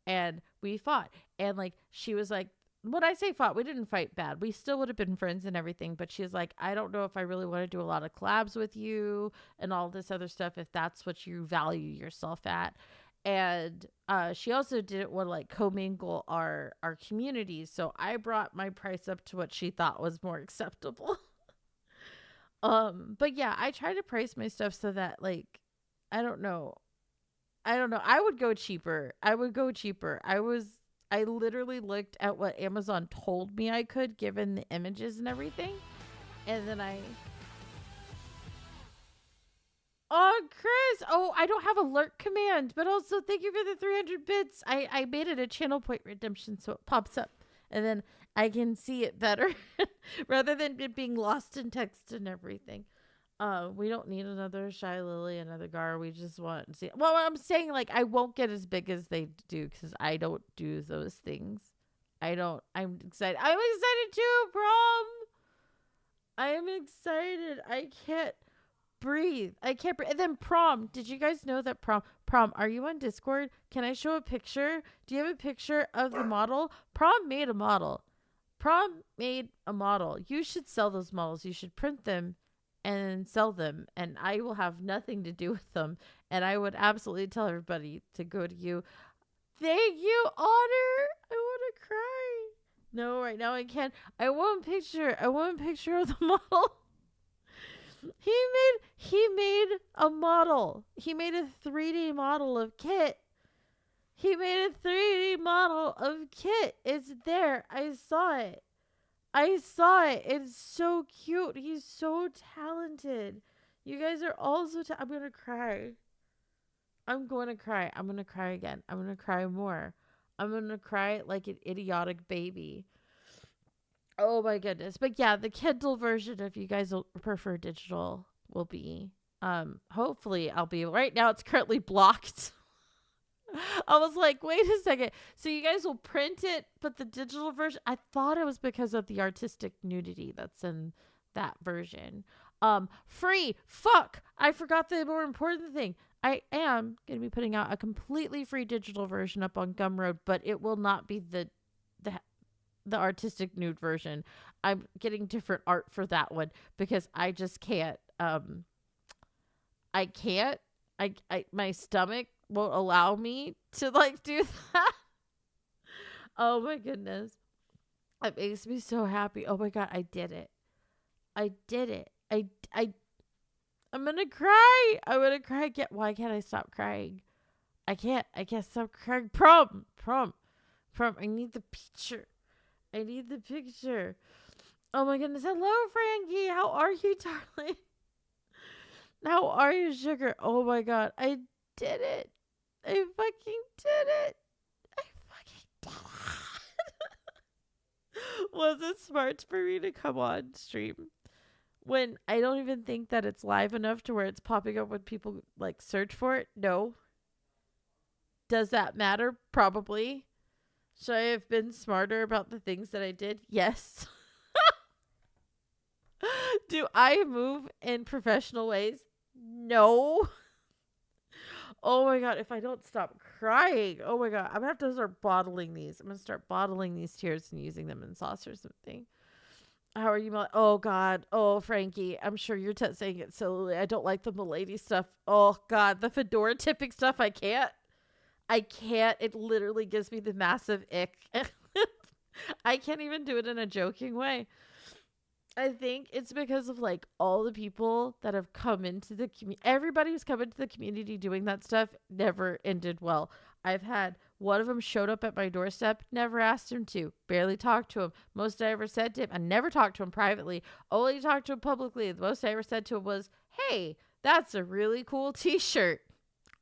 A: And we fought. And like, she was like, when I say fought, we didn't fight bad. We still would have been friends and everything. But she's like, I don't know if I really want to do a lot of collabs with you and all this other stuff, if that's what you value yourself at. And she also didn't want to like commingle our communities. So I brought my price up to what she thought was more acceptable. But yeah, I try to price my stuff so that like, I don't know. I would go cheaper. I literally looked at what Amazon told me I could given the images and everything. And then Oh, Chris. Oh, I don't have alert command, but also thank you for the 300 bits. I made it a channel point redemption so it pops up and then I can see it better rather than it being lost in text and everything. We don't need another Shy Lily, another Gar. We just want to see. Well, I'm saying like I won't get as big as they do because I don't do those things. I'm excited. I'm excited too, Prom. I am excited. I can't breathe. And then Prom, did you guys know that Prom, are you on Discord? Can I show a picture? Do you have a picture of the model? Prom made a model. You should sell those models. You should print them and sell them, and I will have nothing to do with them. And I would absolutely tell everybody to go to you. Thank you, Honor. I want to cry. No, right now I can't. I want a picture of the model. He made a model. He made a 3D model of Kit. It's there. I saw it. It's so cute. He's so talented. You guys are all so I'm going to cry. I'm going to cry again. I'm going to cry more. I'm going to cry like an idiotic baby. Oh my goodness. But yeah, the Kindle version, if you guys prefer digital, will be hopefully I'll be right now. It's currently blocked. I was like, wait a second. So you guys will print it, but the digital version, I thought it was because of the artistic nudity that's in that version. Free. Fuck. I forgot the more important thing. I am going to be putting out a completely free digital version up on Gumroad, but it will not be the artistic nude version. I'm getting different art for that one because I just can't. I can't. I my stomach won't allow me to like do that. Oh my goodness. It makes me so happy. Oh my god, I did it. I did it. I'm gonna cry. I'm gonna cry. Why can't I stop crying? I can't stop crying. Prom. I need the picture. Oh my goodness. Hello, Frankie. How are you, darling? How are you, sugar? Oh my god. I did it. I fucking did it. Was it smart for me to come on stream when I don't even think that it's live enough to where it's popping up when people like search for it? No. Does that matter? Probably. Should I have been smarter about the things that I did? Yes. Do I move in professional ways? No. Oh my god, if I don't stop crying. Oh my god, I'm gonna have to start bottling these. I'm gonna start bottling these tears and using them in sauce or something. How are you, Oh god. Oh, Frankie, I'm sure you're saying it silly. I don't like the milady stuff. Oh god, the fedora tipping stuff. I can't. It literally gives me the massive ick. I can't even do it in a joking way. I think it's because of like all the people that have come into the community. Everybody who's come into the community doing that stuff never ended well. I've had one of them showed up at my doorstep, never asked him to, barely talked to him. Most I ever said to him, I never talked to him privately, only talked to him publicly. The most I ever said to him was, hey, that's a really cool t-shirt.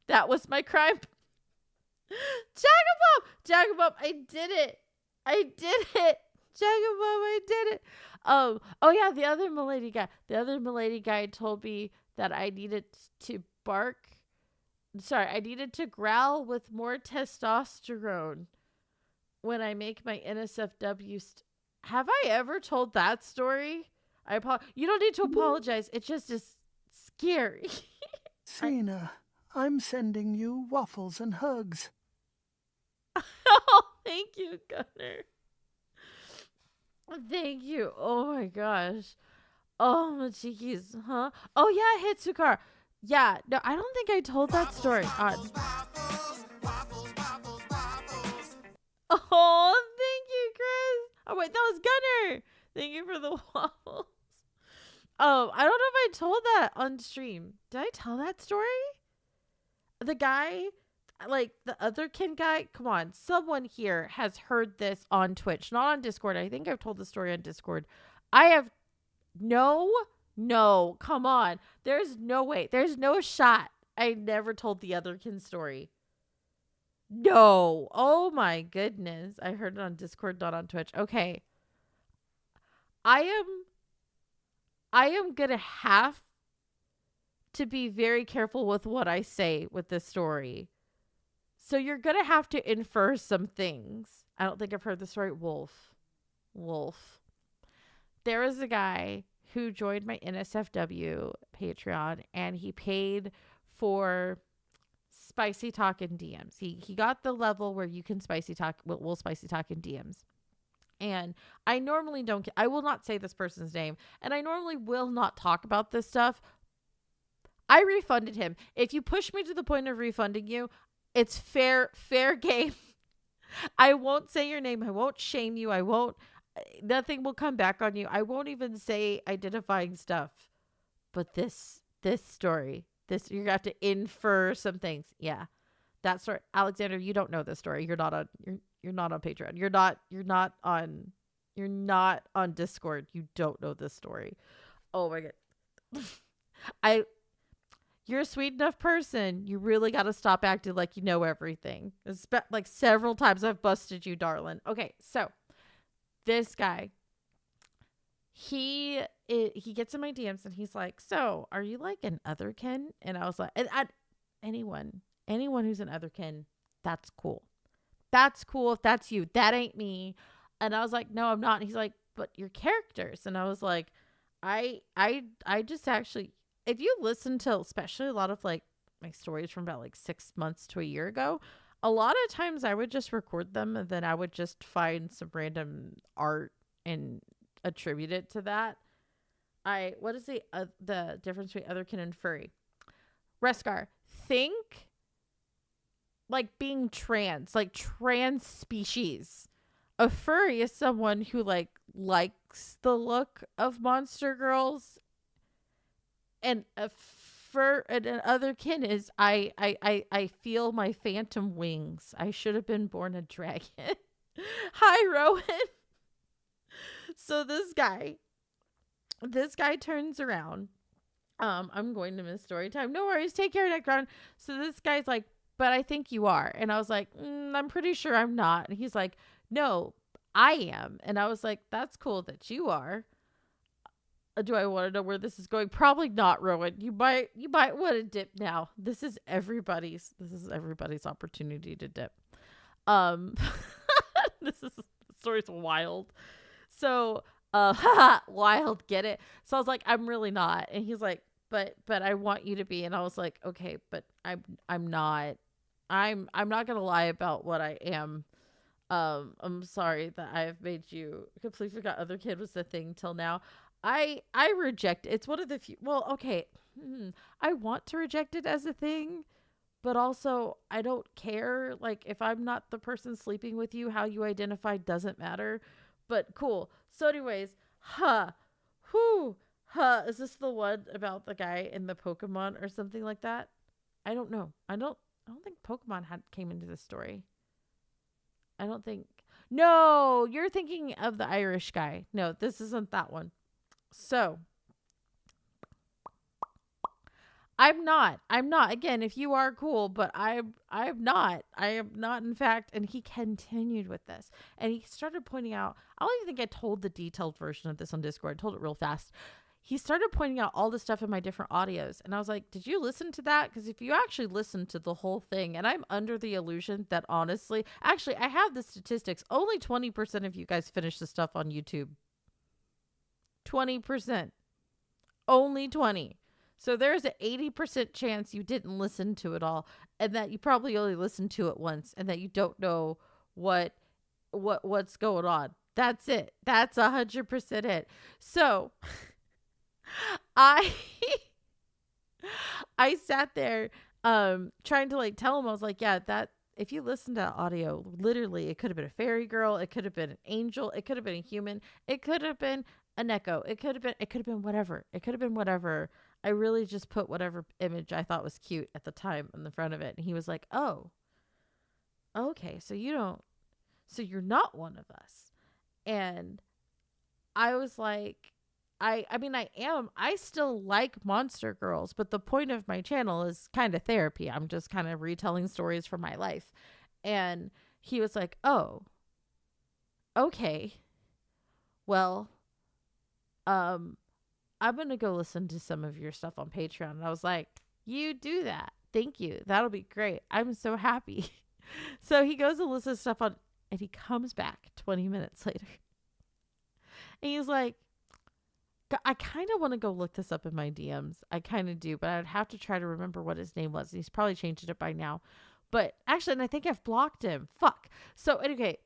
A: That was my crime. Jagabomb, I did it. Jagabomb, I did it. Oh yeah, the other milady guy told me that I needed to growl with more testosterone when I make my NSFW. Have I ever told that story? You don't need to apologize. It just is scary.
C: Cena, I'm sending you waffles and hugs.
A: Oh, thank you, Gunner. Thank you. Oh my gosh. Oh, my cheekies, huh? Oh yeah, Hitsukar. Yeah, no, I don't think I told that story. Oh, thank you, Chris. Oh wait, that was Gunner. Thank you for the waffles. Oh, I don't know if I told that on stream. Did I tell that story? The guy, like the other Ken guy, come on, someone here has heard this on Twitch, not on Discord. I think I've told the story on Discord. I have no, come on. There's no way. There's no shot. I never told the other Ken story. No. Oh my goodness. I heard it on Discord, not on Twitch. Okay. I am gonna have to be very careful with what I say with this story. So you're going to have to infer some things. I don't think I've heard the story. Wolf. There was a guy who joined my NSFW Patreon, and he paid for spicy talk in DMs. He got the level where you can spicy talk. We'll spicy talk in DMs. And I normally I will not say this person's name, and I normally will not talk about this stuff. I refunded him. If you push me to the point of refunding you, it's fair game. I won't say your name. I won't shame you. Nothing will come back on you. I won't even say identifying stuff. But this story, you're going to have to infer some things. Yeah. That story. Alexander, you don't know this story. You're not on Patreon. You're not on Discord. You don't know this story. Oh my god. You're a sweet enough person. You really got to stop acting like you know everything. Like several times I've busted you, darling. Okay, so this guy, he gets in my DMs and he's like, "So, are you like an otherkin?" And I was like, anyone who's an otherkin that's cool. That's cool if that's you. That ain't me. And I was like, no, I'm not. And he's like, but your characters. And I was like, I just actually, if you listen to especially a lot of like my stories from about like 6 months to a year ago, a lot of times I would just record them and then I would just find some random art and attribute it to that. What is the difference between otherkin and furry? Reskar, think like being trans, like trans species. A furry is someone who like likes the look of monster girls, and an otherkin is I feel my phantom wings. I should have been born a dragon. Hi, Rowan. So this guy turns around. I'm going to miss story time. No worries. Take care, Necron. So this guy's like, but I think you are. And I was like, I'm pretty sure I'm not. And he's like, no, I am. And I was like, that's cool that you are. Do I want to know where this is going? Probably not, Rowan. You might want to dip now. This is everybody's opportunity to dip. The story's wild. So, wild, get it? So I was like, I'm really not. And he's like, but I want you to be. And I was like, okay, but I'm not. I'm not gonna lie about what I am. I'm sorry that I've made you completely forgot otherkin was the thing till now. I reject it. It's one of the few. Well, okay. I want to reject it as a thing, but also I don't care. Like if I'm not the person sleeping with you, how you identify doesn't matter. But cool. So anyways, is this the one about the guy in the Pokemon or something like that? I don't know. I don't think Pokemon came into the story. I don't think. No, you're thinking of the Irish guy. No, this isn't that one. So I'm not. Again, if you are cool, but I'm not. I am not, in fact. And he continued with this. And he started pointing out, I don't even think I told the detailed version of this on Discord. I told it real fast. He started pointing out all the stuff in my different audios. And I was like, did you listen to that? Because if you actually listen to the whole thing, and I'm under the illusion that honestly, actually, I have the statistics. Only 20% of you guys finish the stuff on YouTube. 20%. Only 20. So there's an 80% chance you didn't listen to it all, and that you probably only listened to it once, and that you don't know what's going on. That's it. That's 100% it. So I sat there trying to like tell him, I was like, yeah, that if you listen to audio, literally it could have been a fairy girl, it could have been an angel, it could have been a human, it could have been a Neko, it could have been whatever. It could have been whatever. I really just put whatever image I thought was cute at the time in the front of it. And he was like, oh, okay. So you're not one of us. And I was like, I mean, I am. I still like monster girls, but the point of my channel is kind of therapy. I'm just kind of retelling stories from my life. And he was like, oh, okay. Well, I'm going to go listen to some of your stuff on Patreon. And I was like, you do that. Thank you. That'll be great. I'm so happy. So he goes and listens to stuff on, and he comes back 20 minutes later. And he's like, I kind of want to go look this up in my DMs. I kind of do, but I'd have to try to remember what his name was. He's probably changed it by now. But actually, and I think I've blocked him. Fuck. So, anyway.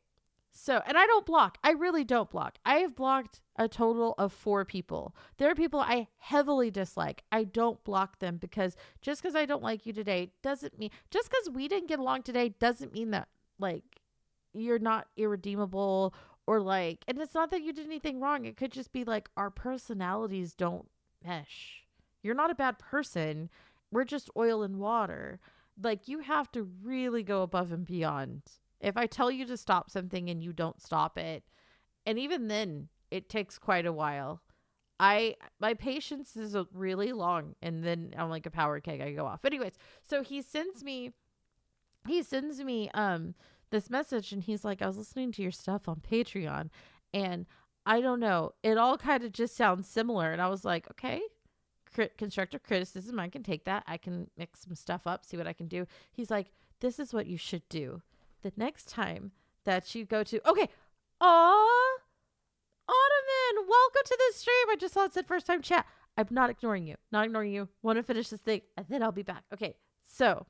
A: So, and I don't block. I really don't block. I have blocked a total of 4 people. There are people I heavily dislike. I don't block them because just because I don't like you today doesn't mean, just because we didn't get along today doesn't mean that, like, you're not irredeemable or, like, and it's not that you did anything wrong. It could just be, like, our personalities don't mesh. You're not a bad person. We're just oil and water. Like, you have to really go above and beyond. If I tell you to stop something and you don't stop it, and even then, it takes quite a while. My patience is really long, and then I'm like a power keg. I go off. Anyways, so he sends me this message, and he's like, I was listening to your stuff on Patreon, and I don't know, it all kind of just sounds similar. And I was like, okay, constructive criticism, I can take that. I can mix some stuff up, see what I can do. He's like, this is what you should do the next time that you go to. Okay. Aw, Ottoman, welcome to the stream. I just saw it said first time chat. I'm not ignoring you. Not ignoring you. Want to finish this thing, and then I'll be back. Okay. So,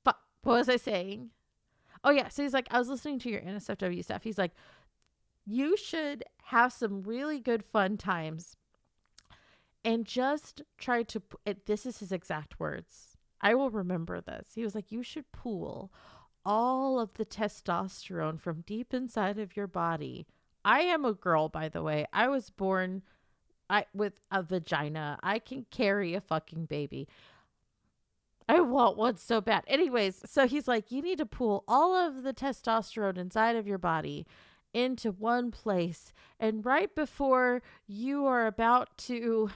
A: what was I saying? Oh, yeah. So he's like, I was listening to your NSFW stuff. He's like, you should have some really good fun times and just try to, this is his exact words. I will remember this. He was like, you should pool all of the testosterone from deep inside of your body. I am a girl, by the way. I was born with a vagina. I can carry a fucking baby. I want one so bad. Anyways, so he's like, you need to pool all of the testosterone inside of your body into one place. And right before you are about to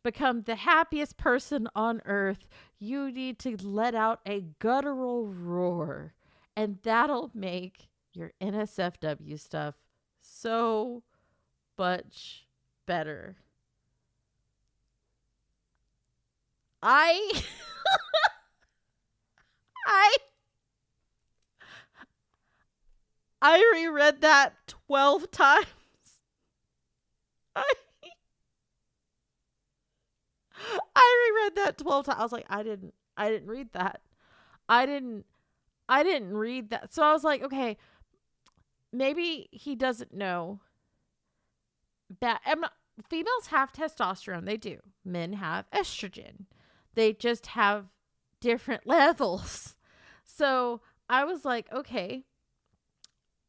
A: become the happiest person on earth, you need to let out a guttural roar. And that'll make your NSFW stuff so much better. I reread that 12 times. I reread that 12 times. I was like, I didn't read that. I didn't read that. So I was like, okay, maybe he doesn't know that females have testosterone. They do. Men have estrogen. They just have different levels. So I was like, okay,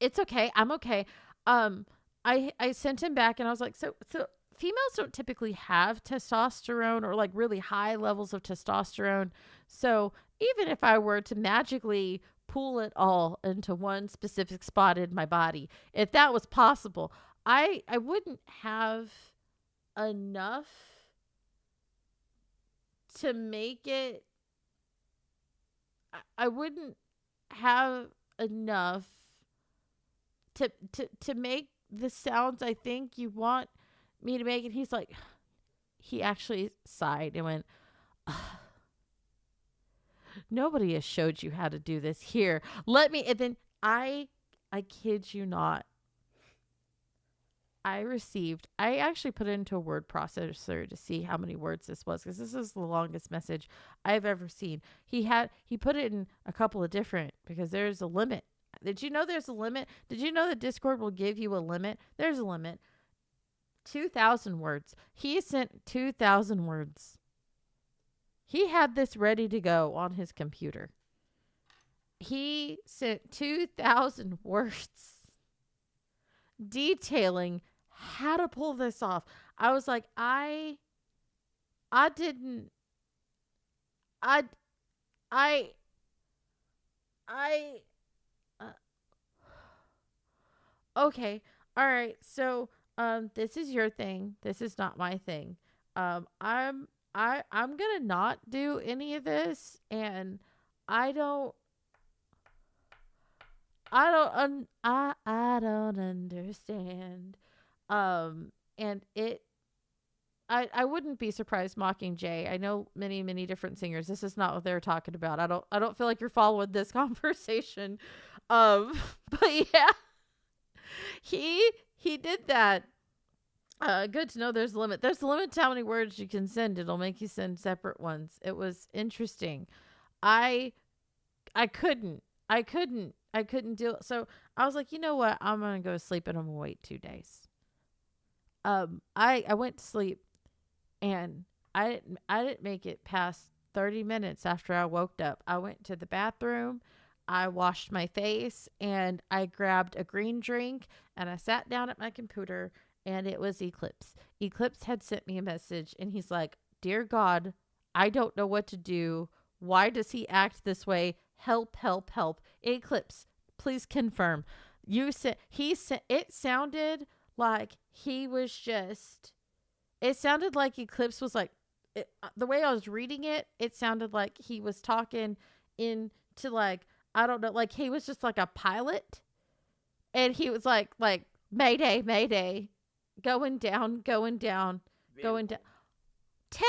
A: it's okay. I'm okay. I sent him back and I was like, so females don't typically have testosterone or like really high levels of testosterone. So even if I were to magically pool it all into one specific spot in my body, if that was possible, I wouldn't have enough to make it. I wouldn't have enough to make the sounds I think you want me to make. And he's like, he actually sighed and went, nobody has showed you how to do this. Here, let me. And then I kid you not, I actually put it into a word processor to see how many words this was, because this is the longest message I've ever seen. He put it in a couple of different, because there's a limit. Did you know there's a limit? Did you know that Discord will give you a limit? There's a limit. 2,000 words. He sent 2,000 words. He had this ready to go on his computer. He sent 2,000 words detailing how to pull this off. I was like, okay. All right. So, this is your thing. This is not my thing. I'm going to not do any of this, and I don't understand. And I wouldn't be surprised Mockingjay. I know many different singers. This is not what they're talking about. I don't feel like you're following this conversation. But yeah, he did that. Good to know there's a limit. There's a limit to how many words you can send. It'll make you send separate ones. It was interesting. I couldn't do it. So I was like, you know what? I'm going to go to sleep and I'm going to wait 2 days. I went to sleep and I didn't make it past 30 minutes after I woke up. I went to the bathroom. I washed my face and I grabbed a green drink and I sat down at my computer, and it was Eclipse. Eclipse had sent me a message and he's like, "Dear God, I don't know what to do. Why does he act this way? Help, help, help. Eclipse, please confirm." It sounded like he was just, it sounded like Eclipse was like, the way I was reading it, it sounded like he was talking into like, I don't know, like he was just like a pilot. And he was like, Mayday, Mayday. Going down, going down, going down. Temper!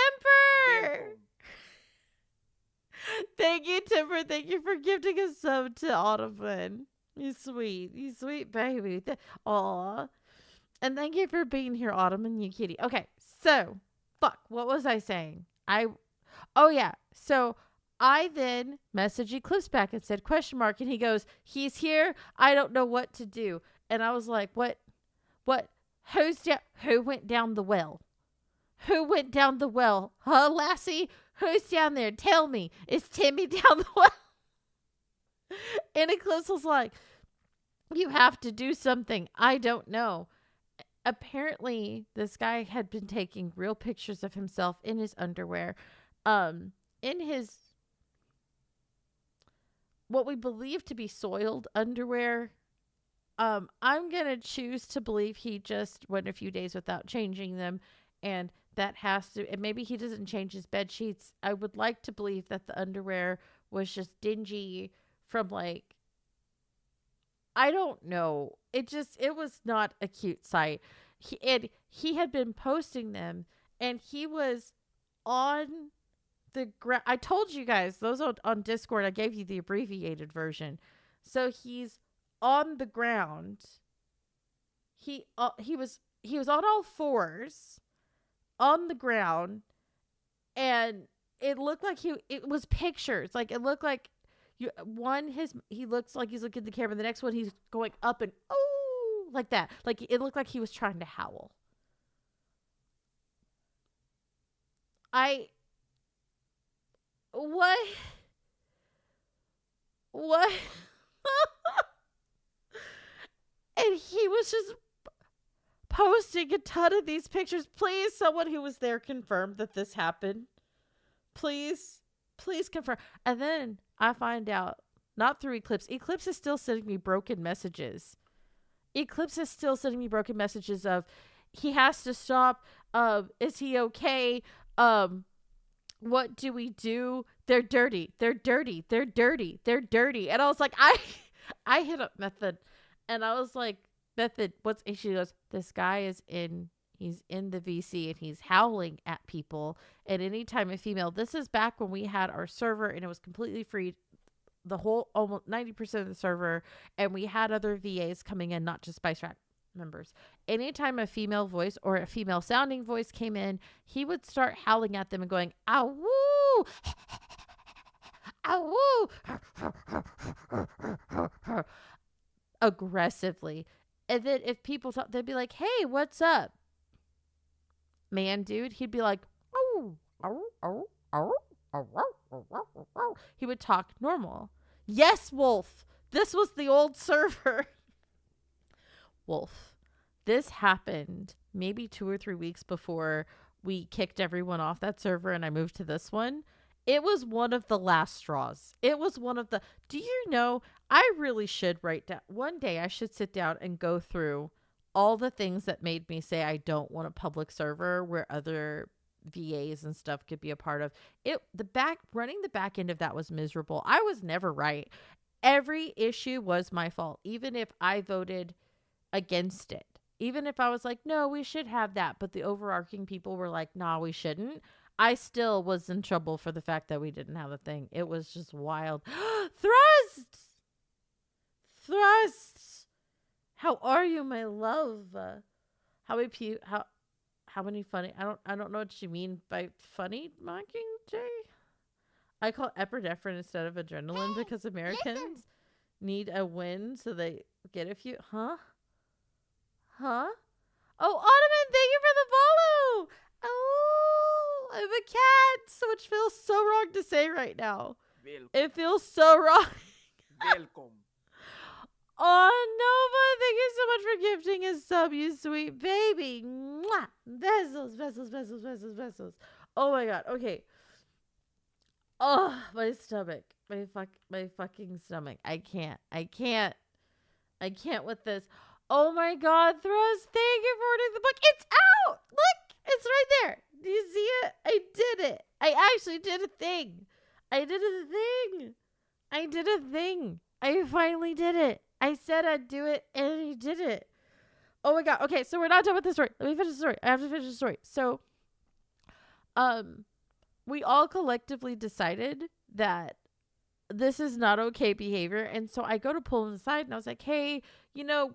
B: Welkom.
A: Thank you, Timber. Thank you for gifting a sub to Autumn. You sweet baby. Aw. And thank you for being here, Autumn, and you kitty. Okay, so, what was I saying? Oh yeah, so I then messaged Eclipse back and said, ? And he goes, he's here. I don't know what to do. And I was like, what? Who went down the well? Who went down the well? Huh, lassie? Who's down there? Tell me. Is Timmy down the well? And Eclipse was like, you have to do something. I don't know. Apparently, this guy had been taking real pictures of himself in his underwear. In his, what we believe to be soiled underwear. I'm going to choose to believe he just went a few days without changing them. And that has to, and maybe he doesn't change his bed sheets. I would like to believe that the underwear was just dingy from like, I don't know. It was not a cute sight. He had been posting them and he was on the ground. I told you guys, those on Discord, I gave you the abbreviated version. So he's on the ground. He was on all fours on the ground, and it looked like it was pictures. Like it looked like he looks like he's looking at the camera. The next one he's going up and oh like that. Like it looked like he was trying to howl. What? And he was just posting a ton of these pictures. Please, someone who was there confirm that this happened. Please confirm. And then I find out, not through Eclipse. Eclipse is still sending me broken messages. Of, he has to stop. Is he okay? What do we do? They're dirty. And I was like, I hit up Method. And I was like, Method, what's issue? She goes, this guy he's in the VC and he's howling at people. And anytime a female, this is back when we had our server and it was completely free, the whole, almost 90% of the server. And we had other VAs coming in, not just Spice Rack members. Anytime a female voice or a female sounding voice came in, he would start howling at them and going, ow, woo, ow, woo, aggressively. And then if people thought, they'd be like, hey, what's up, man, dude? He'd be like, oh, he would talk normal. Yes, Wolf. This was the old server. Wolf. This happened maybe 2 or 3 weeks before we kicked everyone off that server and I moved to this one. It was one of the last straws. It was one of the, do you know, I really should write down, one day I should sit down and go through all the things that made me say I don't want a public server where other VAs and stuff could be a part of it. Running the back end of that was miserable. I was never right. Every issue was my fault. Even if I voted against it, even if I was like, no, we should have that, but the overarching people were like, nah, we shouldn't. I still was in trouble for the fact that we didn't have a thing. It was just wild. Thrust. How are you, my love? How many funny? I don't know what you mean by funny, Mockingjay. I call epinephrine instead of adrenaline because Americans need a win, so they get a few. Huh? Oh, Ottoman, thank you for the follow. Oh, I'm a cat, which feels so wrong to say right now.
B: Welcome.
A: It feels so wrong.
B: Welcome.
A: Oh, Nova, thank you so much for gifting a sub, you sweet baby. Mwah. Besos. Oh my god. Okay. Oh, my stomach. My fucking stomach. I can't with this. Oh my god, Thrust, thank you for ordering the book. It's out! Look! It's right there. Do you see it? I did it. I actually did a thing. I finally did it. I said I'd do it, and I did it. Oh my god. Okay, so we're not done with the story. Let me finish the story. I have to finish the story. So, we all collectively decided that this is not okay behavior. And so I go to pull him aside and I was like, hey, you know,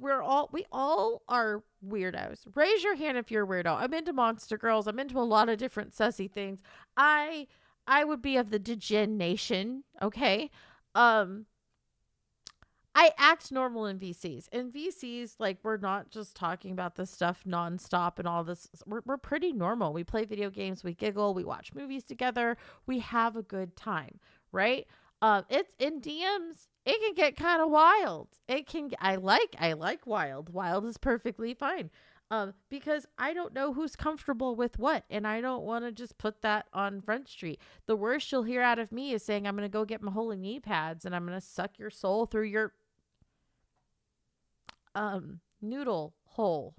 A: we all are weirdos. Raise your hand if you're a weirdo. I'm into monster girls. I'm into a lot of different sussy things. I would be of the Degen Nation. Okay. I act normal in VCs. In VCs, like, we're not just talking about this stuff nonstop and all this. We're pretty normal. We play video games, we giggle, we watch movies together, we have a good time, right? It's in DMs. It can get kind of wild. It can. I like wild. Wild is perfectly fine. Because I don't know who's comfortable with what, and I don't want to just put that on Front Street. The worst you'll hear out of me is saying I'm gonna go get my holy knee pads and I'm gonna suck your soul through your noodle hole.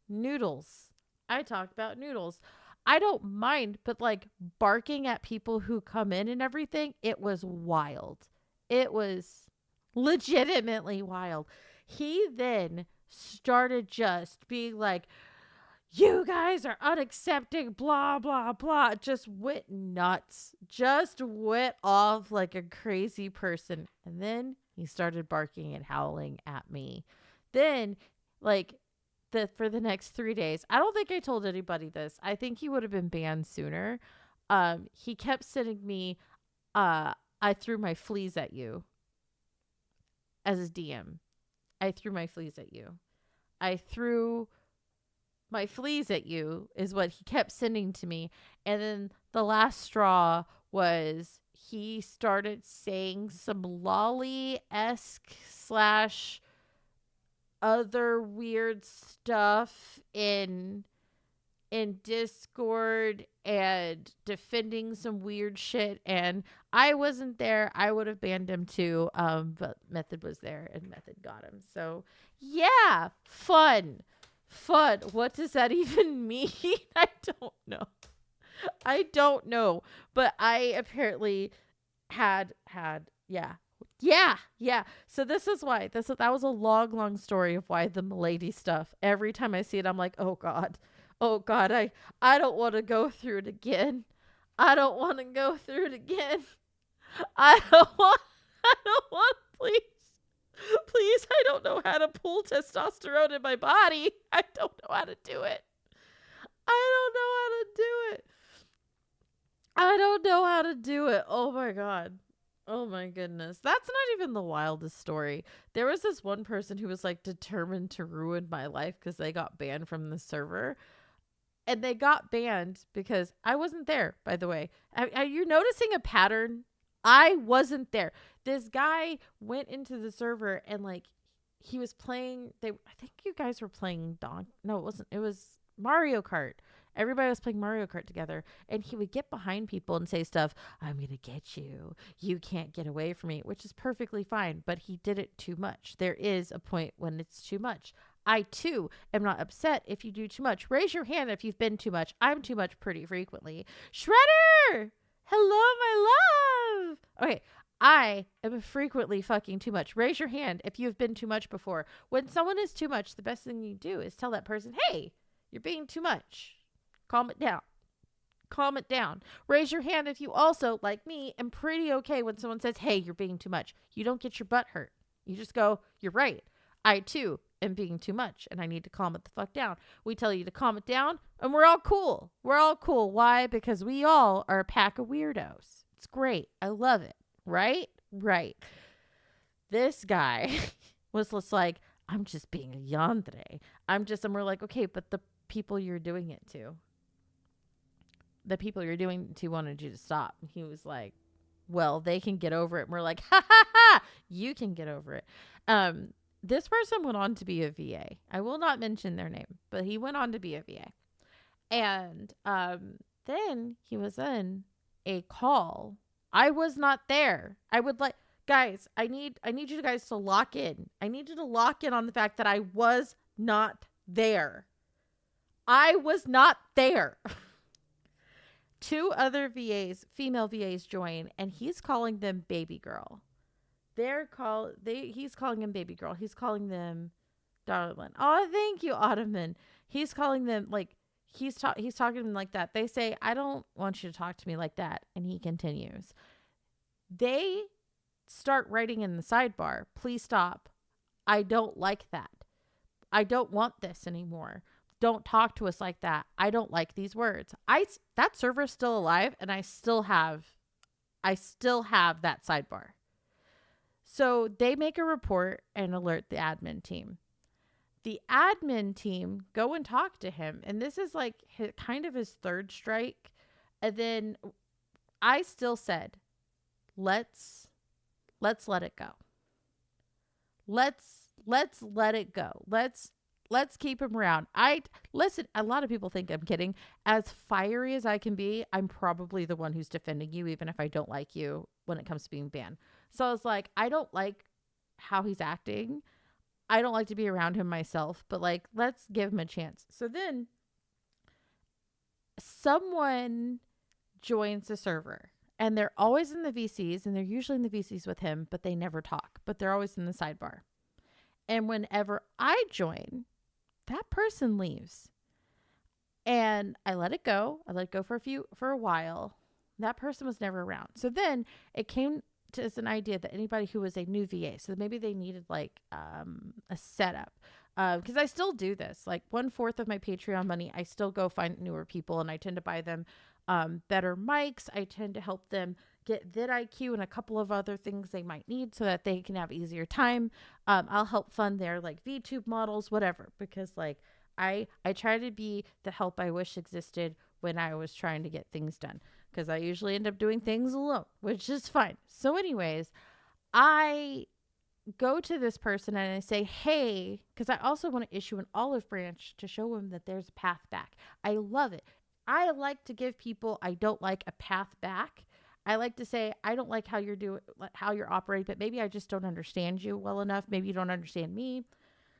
A: Noodles. I talk about noodles. I don't mind, but like barking at people who come in and everything, it was wild. It was legitimately wild. He then started just being like, you guys are unaccepting, blah, blah, blah. Just went nuts. Just went off like a crazy person. And then he started barking and howling at me. Then, like, for the next 3 days, I don't think I told anybody this. I think he would have been banned sooner. He kept sending me, I threw my fleas at you as his DM. I threw my fleas at you. I threw my fleas at you is what he kept sending to me. And then the last straw was he started saying some lolly-esque / other weird stuff in Discord and defending some weird shit, and I wasn't there. I would have banned him too, but Method was there and Method got him. So yeah, fun. What does that even mean? I don't know, but I apparently had yeah. So this is why that was a long story of why the milady stuff. Every time I see it, I'm like, oh god, I don't want to go through it again. I don't want, please, I don't know how to pull testosterone in my body. I don't know how to do it. Oh my god. Oh my goodness. That's not even the wildest story. There was this one person who was like determined to ruin my life because they got banned from the server. And they got banned because I wasn't there, by the way. Are you noticing a pattern? I wasn't there. This guy went into the server and like he was playing. I think you guys were playing No, it wasn't. It was Mario Kart. Everybody was playing Mario Kart together, and he would get behind people and say stuff, I'm going to get you. You can't get away from me, which is perfectly fine, but he did it too much. There is a point when it's too much. I, too, am not upset if you do too much. Raise your hand if you've been too much. I'm too much pretty frequently. Shredder! Hello, my love! Okay, I am frequently fucking too much. Raise your hand if you've been too much before. When someone is too much, the best thing you do is tell that person, hey, you're being too much. Calm it down. Raise your hand if you also, like me, am pretty okay when someone says, hey, you're being too much. You don't get your butt hurt. You just go, you're right. I, too, am being too much, and I need to calm it the fuck down. We tell you to calm it down, and we're all cool. Why? Because we all are a pack of weirdos. It's great. I love it. Right? Right. This guy was just like, I'm just being a yandere. And we're like, okay, but the people you're doing it to wanted you to stop. And he was like, well, they can get over it. And we're like, ha ha ha, you can get over it. This person went on to be a VA. I will not mention their name, but he went on to be a VA. And then he was in a call. I was not there. I would like, guys, I need you guys to lock in. I need you to lock in on the fact that I was not there. I was not there. 2 other VAs, female VAs join, and he's calling them baby girl. He's calling them baby girl. He's calling them darling. Oh, thank you, Ottoman. He's calling them like he's talking to them like that. They say, I don't want you to talk to me like that. And he continues. They start writing in the sidebar, please stop. I don't like that. I don't want this anymore. Don't talk to us like that. I don't like these words. That server's still alive, and I still have that sidebar. So they make a report and alert the admin team. The admin team go and talk to him, and this is like kind of his third strike. And then I still said, let's let it go. Let's let it go. Let's keep him around. Listen, a lot of people think I'm kidding. As fiery as I can be, I'm probably the one who's defending you, even if I don't like you when it comes to being banned. So I was like, I don't like how he's acting. I don't like to be around him myself, but like, let's give him a chance. So then someone joins the server, and they're always in the VCs, and they're usually in the VCs with him, but they never talk, but they're always in the sidebar. And whenever I join, that person leaves, and I let it go. I let it go for a while. That person was never around. So then it came to as an idea that anybody who was a new VA, so maybe they needed like a setup, because I still do this. Like 1/4 of my Patreon money, I still go find newer people, and I tend to buy them better mics. I tend to help them get vidIQ and a couple of other things they might need so that they can have easier time. I'll help fund their like VTube models, whatever, because like I try to be the help I wish existed when I was trying to get things done, because I usually end up doing things alone, which is fine. So anyways, I go to this person and I say, hey, because I also want to issue an olive branch to show him that there's a path back. I love it. I like to give people I don't like a path back. I like to say, I don't like how you're operating, but maybe I just don't understand you well enough. Maybe you don't understand me.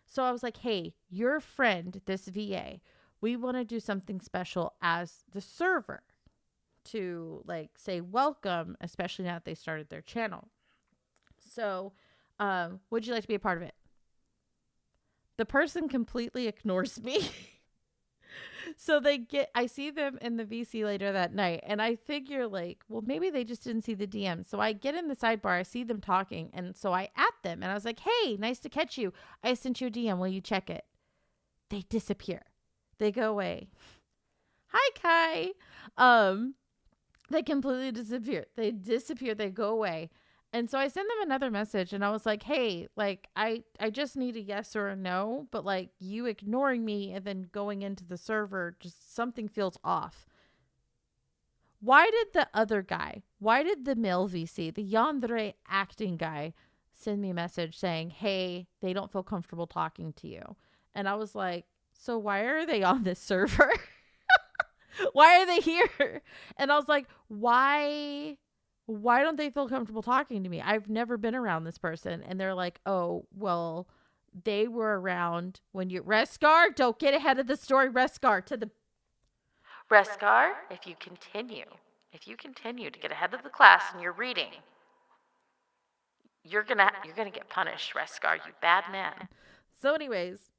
A: So I was like, hey, your friend, this VA, we want to do something special as the server to like say welcome, especially now that they started their channel. So would you like to be a part of it? The person completely ignores me. So I see them in the VC later that night, and I figure like, well, maybe they just didn't see the DM. So I get in the sidebar, I see them talking, and so I at them, and I was like, hey, nice to catch you. I sent you a DM. Will you check it? They disappear. They go away. Hi, Kai. They completely disappear. They disappear. They go away. And so I send them another message, and I was like, hey, like, I just need a yes or a no, but like you ignoring me and then going into the server, just something feels off. Why did the male VC, the Yandere acting guy, send me a message saying, hey, they don't feel comfortable talking to you? And I was like, so why are they on this server? Why are they here? And I was like, why don't they feel comfortable talking to me? I've never been around this person. And they're like, oh, well, they were around when you... Reskar, don't get ahead of the story. Reskar, if you continue to get ahead of the class in your reading, you're gonna get punished, Reskar, you bad man. So anyways,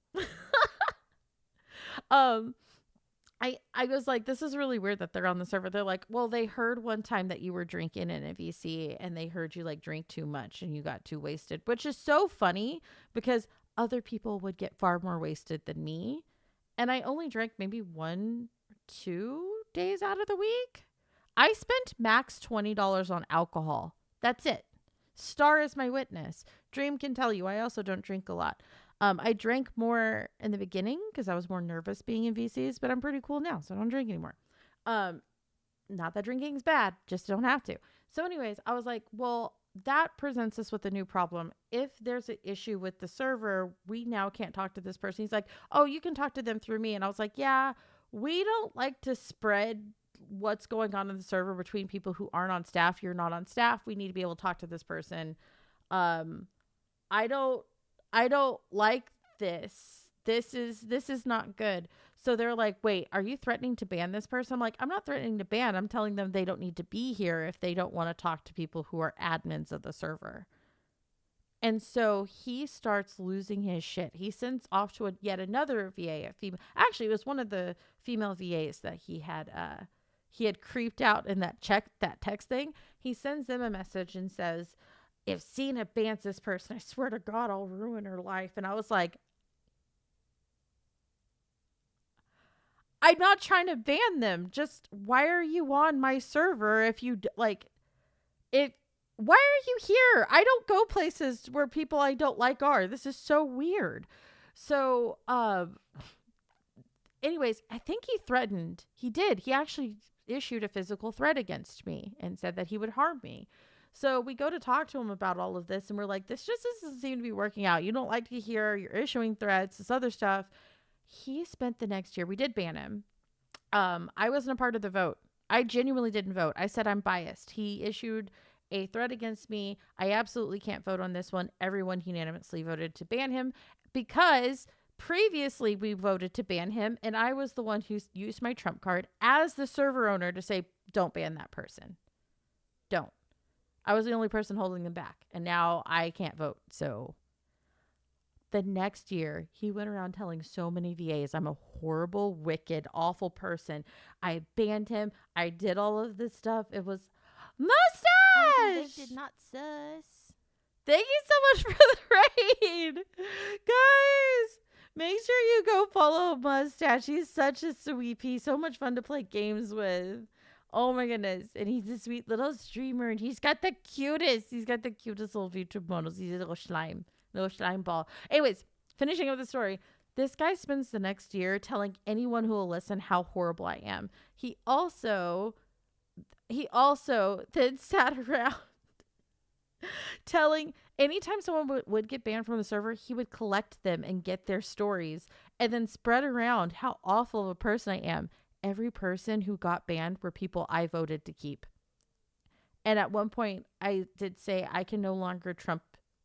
A: I was like, this is really weird that they're on the server. They're like, well, they heard one time that you were drinking in a VC, and they heard you like drink too much and you got too wasted, which is so funny because other people would get far more wasted than me. And I only drank maybe 1 or 2 days out of the week. I spent max $20 on alcohol. That's it. Star is my witness. Dream can tell you I also don't drink a lot. I drank more in the beginning because I was more nervous being in VCs, but I'm pretty cool now, so I don't drink anymore. Not that drinking is bad, just don't have to. So anyways, I was like, well, that presents us with a new problem. If there's an issue with the server, we now can't talk to this person. He's like, oh, you can talk to them through me. And I was like, yeah, we don't like to spread what's going on in the server between people who aren't on staff. You're not on staff. We need to be able to talk to this person. I don't like this. This is not good. So they're like, wait, are you threatening to ban this person? I'm like, I'm not threatening to ban. I'm telling them they don't need to be here if they don't want to talk to people who are admins of the server. And so he starts losing his shit. He sends off to yet another VA, a female. Actually, it was one of the female VAs that he had creeped out in that text thing. He sends them a message and says, if Cena bans this person, I swear to God, I'll ruin her life. And I was like, I'm not trying to ban them. Just why are you on my server if you like it? Why are you here? I don't go places where people I don't like are. This is so weird. So, anyways, I think he threatened. He did. He actually issued a physical threat against me and said that he would harm me. So we go to talk to him about all of this, and we're like, this just doesn't seem to be working out. You don't like to hear, you're issuing threats, this other stuff. He spent the next year, we did ban him. I wasn't a part of the vote. I genuinely didn't vote. I said I'm biased. He issued a threat against me. I absolutely can't vote on this one. Everyone unanimously voted to ban him because previously we voted to ban him, and I was the one who used my trump card as the server owner to say, don't ban that person. Don't. I was the only person holding them back, and now I can't vote. So the next year, he went around telling so many VAs I'm a horrible, wicked, awful person. I banned him. I did all of this stuff. It was Mustache!
D: Did not sus.
A: Thank you so much for the raid. Guys, make sure you go follow Mustache. He's such a sweetie. So much fun to play games with. Oh my goodness. And he's a sweet little streamer, and he's got the cutest little YouTube models. He's a little slime ball. Anyways, finishing up the story. This guy spends the next year telling anyone who will listen how horrible I am. He also then sat around telling anytime someone would get banned from the server, he would collect them and get their stories and then spread around how awful of a person I am. Every person who got banned were people I voted to keep. And at one point I did say I can no longer trump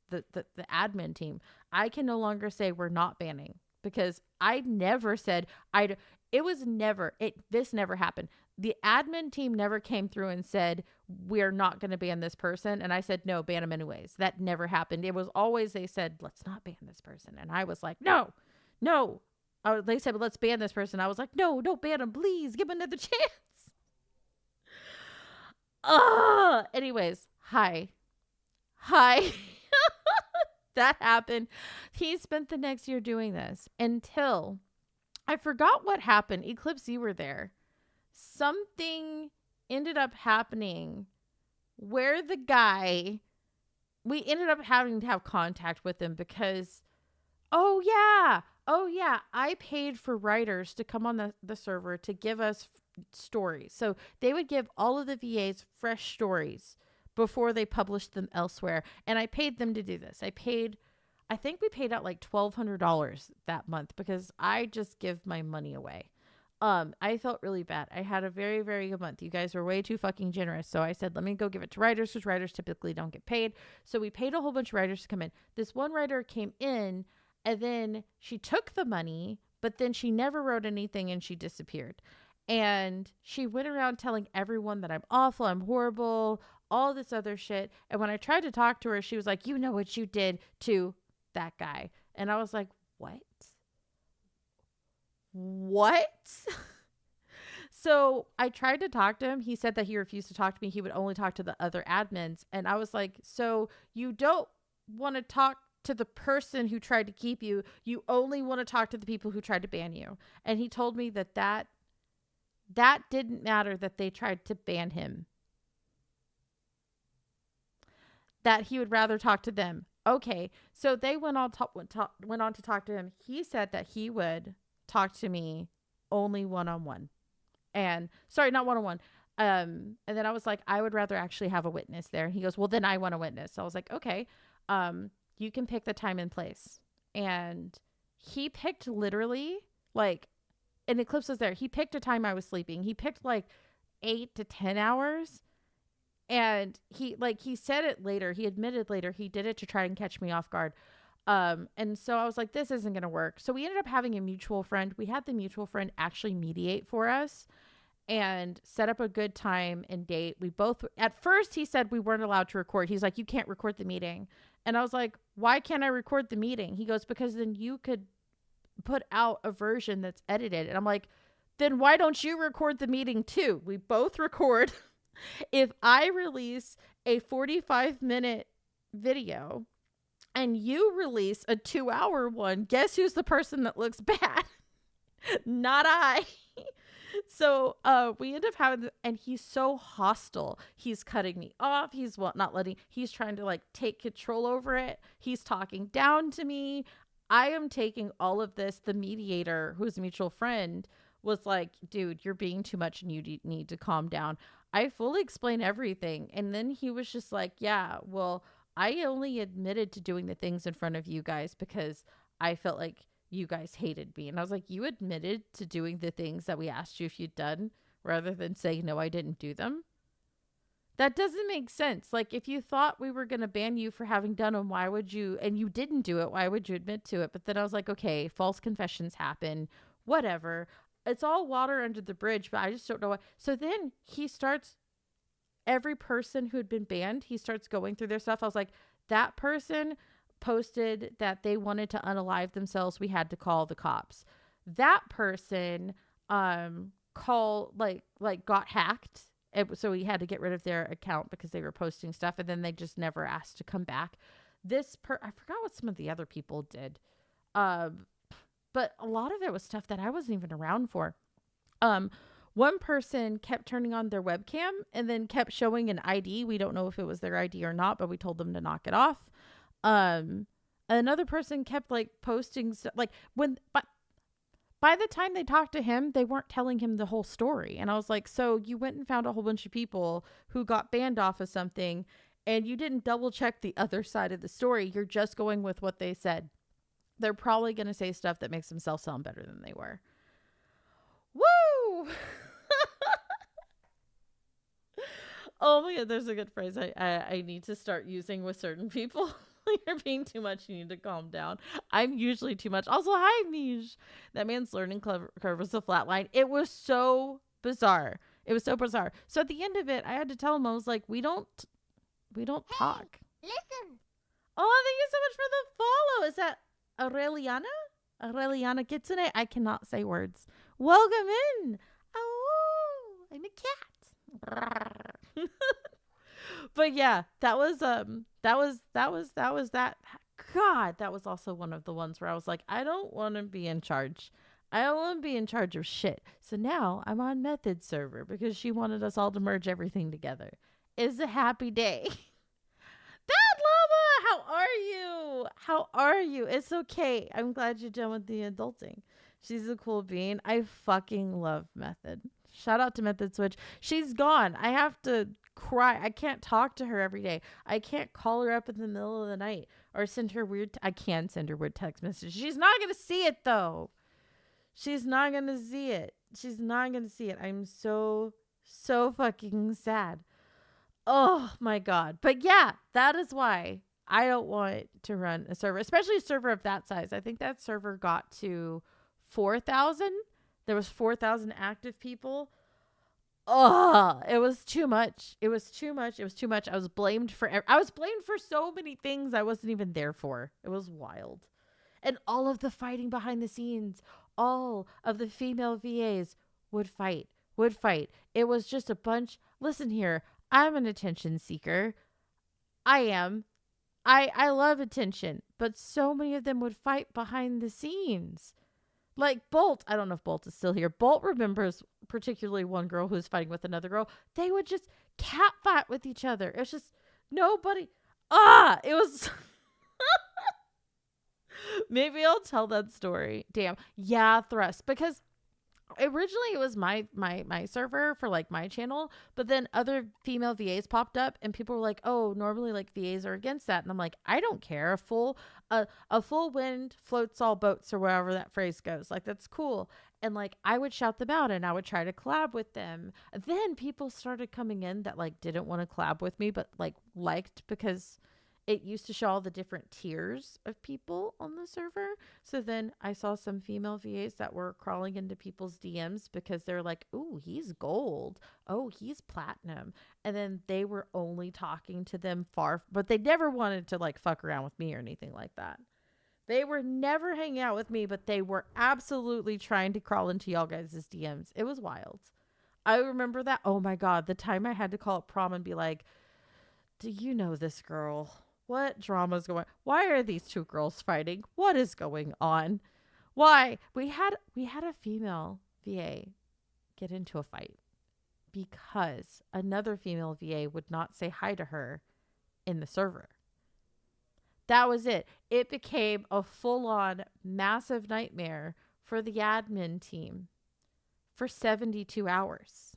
A: the admin team. I can no longer say we're not banning because I never said this never happened. The admin team never came through and said, we're not going to ban this person. And I said, no, ban them anyways. That never happened. It was always, they said, let's not ban this person. And I was like, no. They said, well, let's ban this person. I was like, no, don't ban him. Please give him another chance. Anyways, hi. That happened. He spent the next year doing this until I forgot what happened. Eclipse, you were there. Something ended up happening where the guy, we ended up having to have contact with him because, oh yeah, I paid for writers to come on the server to give us stories. So they would give all of the VAs fresh stories before they published them elsewhere. And I paid them to do this. I think we paid out like $1,200 that month because I just give my money away. I felt really bad. I had a very, very good month. You guys were way too fucking generous. So I said, let me go give it to writers because writers typically don't get paid. So we paid a whole bunch of writers to come in. This one writer came in and then she took the money, but then she never wrote anything and she disappeared. And she went around telling everyone that I'm awful, I'm horrible, all this other shit. And when I tried to talk to her, she was like, you know what you did to that guy. And I was like, what? So I tried to talk to him. He said that he refused to talk to me. He would only talk to the other admins. And I was like, so you don't want to talk to the person who tried to keep you. You only want to talk to the people who tried to ban you. And he told me that didn't matter, that they tried to ban him. That he would rather talk to them. Okay, so they went on to talk to him. He said that he would talk to me only one-on-one. And sorry, not one-on-one. And then I was like, I would rather actually have a witness there. And he goes, well, then I want a witness. So I was like, okay, you can pick the time and place. And he picked literally and Eclipse was there. He picked a time I was sleeping. He picked 8 to 10 hours. And he said it later. He admitted later he did it to try and catch me off guard. And so I was like, this isn't going to work. So we ended up having a mutual friend. We had the mutual friend actually mediate for us and set up a good time and date. We both, at first he said we weren't allowed to record. He's like, you can't record the meeting. And I was like, why can't I record the meeting? He goes, because then you could put out a version that's edited. And I'm like, then why don't you record the meeting too? We both record. If I release a 45-minute video and you release a 2-hour one, guess who's the person that looks bad? Not I. So we end up having and he's so hostile. He's cutting me off. He's trying to like take control over it. He's talking down to me. I am taking all of this. The mediator, who's a mutual friend, was like, dude, you're being too much and you need to calm down. I fully explained everything. And then he was just like, yeah, well, I only admitted to doing the things in front of you guys because I felt like you guys hated me. And I was like, you admitted to doing the things that we asked you if you'd done rather than saying, no, I didn't do them? That doesn't make sense. Like, if you thought we were going to ban you for having done them, why would you, and you didn't do it, why would you admit to it? But then I was like, okay, false confessions happen, whatever. It's all water under the bridge, but I just don't know why. So then he starts, every person who had been banned, he starts going through their stuff. I was like, that person posted that they wanted to unalive themselves. We had to call the cops. That person got hacked. So we had to get rid of their account because they were posting stuff, and then they just never asked to come back. I forgot what some of the other people did. But a lot of it was stuff that I wasn't even around for. One person kept turning on their webcam and then kept showing an ID. We don't know if it was their ID or not, but we told them to knock it off. Another person kept like posting like by the time they talked to him, they weren't telling him the whole story. And I was like, so you went and found a whole bunch of people who got banned off of something and you didn't double check the other side of the story. You're just going with what they said. They're probably going to say stuff that makes themselves sound better than they were. Woo! Oh my God, there's a good phrase I need to start using with certain people. You're being too much. You need to calm down. I'm usually too much. Also, hi, Mish. That man's learning curve was a flat line. It was so bizarre. It was so bizarre. So at the end of it, I had to tell him, I was like, we don't talk.
D: Listen.
A: Oh, thank you so much for the follow. Is that Aureliana? Aureliana Kitsune? I cannot say words. Welcome in. Oh, I'm a cat. But yeah, that was that. God, that was also one of the ones where I was like, I don't want to be in charge. I don't want to be in charge of shit. So now I'm on Method server because she wanted us all to merge everything together. It's a happy day. Dad Llama, how are you? How are you? It's okay. I'm glad you're done with the adulting. She's a cool bean. I fucking love Method. Shout out to Method Switch. She's gone. I have to cry. I can't talk to her every day. I can't call her up in the middle of the night or send her weird. I can send her weird text messages. She's not going to see it though. She's not going to see it. She's not going to see it. I'm so fucking sad. Oh my God. But yeah, that is why I don't want to run a server, especially a server of that size. I think that server got to 4,000. There was 4,000 active people. Oh, it was too much. It was too much. It was too much. I was blamed for so many things I wasn't even there for. It was wild. And all of the fighting behind the scenes, all of the female VAs would fight. It was just a bunch. Listen here, I'm an attention seeker. I am. I love attention, but so many of them would fight behind the scenes. Like Bolt, I don't know if Bolt is still here. Bolt remembers particularly one girl who was fighting with another girl. They would just catfight with each other. It was just nobody. It was. Maybe I'll tell that story. Damn. Yeah, Thrust. Because originally it was my server for like my channel, but then other female VAs popped up and people were like, oh, normally like VAs are against that. And I'm like, I don't care. A full wind floats all boats, or wherever that phrase goes. Like, that's cool. And like, I would shout them out and I would try to collab with them. Then people started coming in that like didn't want to collab with me, but like liked, because it used to show all the different tiers of people on the server. So then I saw some female VAs that were crawling into people's DMs because they're like, ooh, he's gold. Oh, he's platinum. And then they were only talking to them but they never wanted to like fuck around with me or anything like that. They were never hanging out with me, but they were absolutely trying to crawl into y'all guys' DMs. It was wild. I remember that. Oh my God. The time I had to call up prom and be like, do you know this girl? what drama's going? Why are these two girls fighting? What is going on? Why? We had a female VA get into a fight because another female VA would not say hi to her in the server. That was it. It became a full-on massive nightmare for the admin team for 72 hours.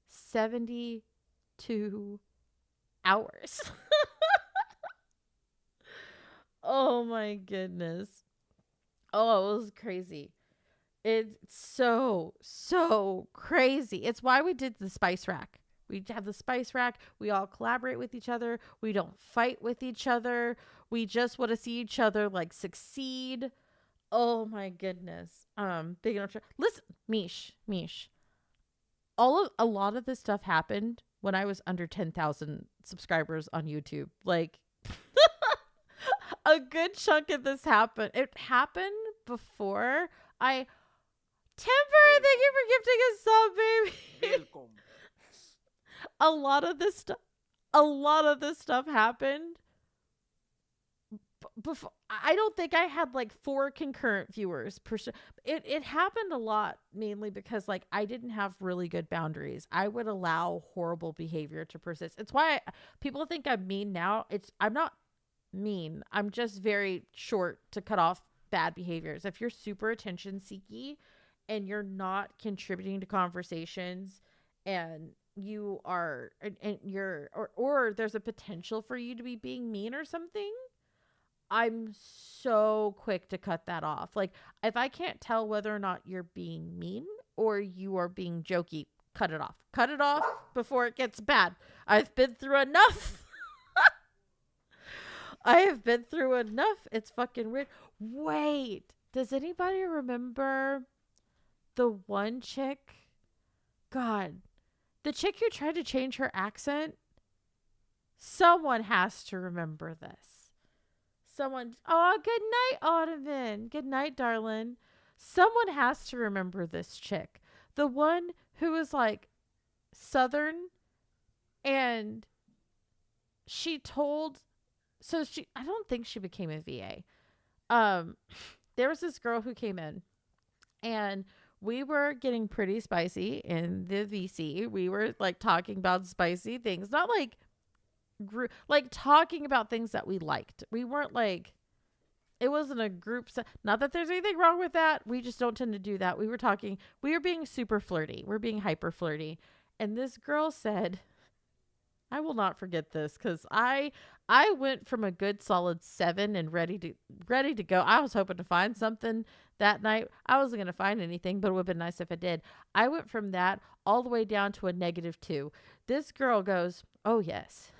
A: 72 hours. Oh my goodness. Oh, it was crazy. It's so crazy. It's why we did the spice rack. We have the spice rack. We all collaborate with each other. We don't fight with each other. We just want to see each other like succeed. Oh my goodness. Big enough. Listen, Mish. A lot of this stuff happened when I was under 10,000 subscribers on YouTube. Like a good chunk of this happened. It happened before I. Timber, thank you for gifting a sub, baby.
B: Welcome.
A: A lot of this stuff happened before. I don't think I had like 4 concurrent viewers per show. It happened a lot, mainly because like I didn't have really good boundaries. I would allow horrible behavior to persist. It's why people think I'm mean now. I'm not mean. I'm just very short to cut off bad behaviors. If you're super attention seeky and you're not contributing to conversations and you are and you're or there's a potential for you to be being mean or something, I'm so quick to cut that off. Like if I can't tell whether or not you're being mean or you are being jokey, cut it off. Cut it off before it gets bad. I've been through enough. I have been through enough. It's fucking weird. Wait, does anybody remember the one chick? God, the chick who tried to change her accent? Someone has to remember this. Someone, oh, good night, Audubon. Good night, darling. Someone has to remember this chick. The one who was like Southern and she told, I don't think she became a VA. There was this girl who came in and we were getting pretty spicy in the VC. We were like talking about spicy things, not like talking about things that we liked. We weren't like, it wasn't a group not that there's anything wrong with that. We just don't tend to do that. We were being super flirty. We're being hyper flirty. And this girl said, I will not forget this because I went from a good solid 7 and ready to go. I was hoping to find something that night. I wasn't going to find anything, but it would have been nice if I did. I went from that all the way down to a -2. This girl goes, oh yes,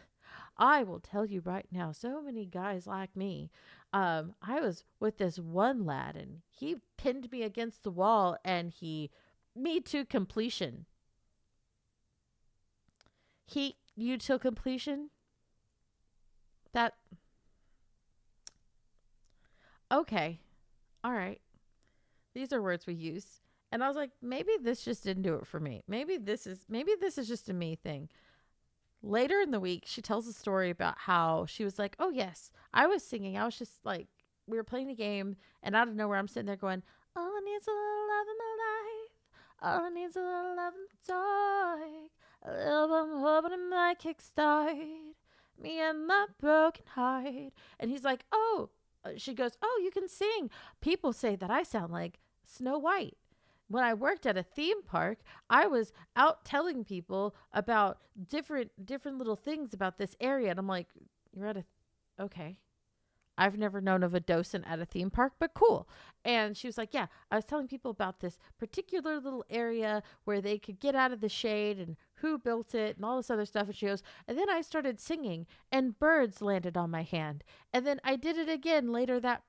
A: I will tell you right now, so many guys like me. I was with this one lad and he pinned me against the wall and me to completion. You till completion? That. Okay. All right. These are words we use. And I was like, maybe this just didn't do it for me. Maybe this is just a me thing. Later in the week, she tells a story about how she was like, oh yes, I was singing. I was just like, we were playing the game and out of nowhere, I'm sitting there going, all I need is a little love in my life. All I need is a little love in the dark. A little bit of hope and it might kickstart me and my broken heart. And he's like, oh, she goes, oh, you can sing. People say that I sound like Snow White. When I worked at a theme park, I was out telling people about different little things about this area. And I'm like, you're at okay. I've never known of a docent at a theme park, but cool. And she was like, yeah, I was telling people about this particular little area where they could get out of the shade and who built it and all this other stuff. And she goes, and then I started singing and birds landed on my hand. And then I did it again later that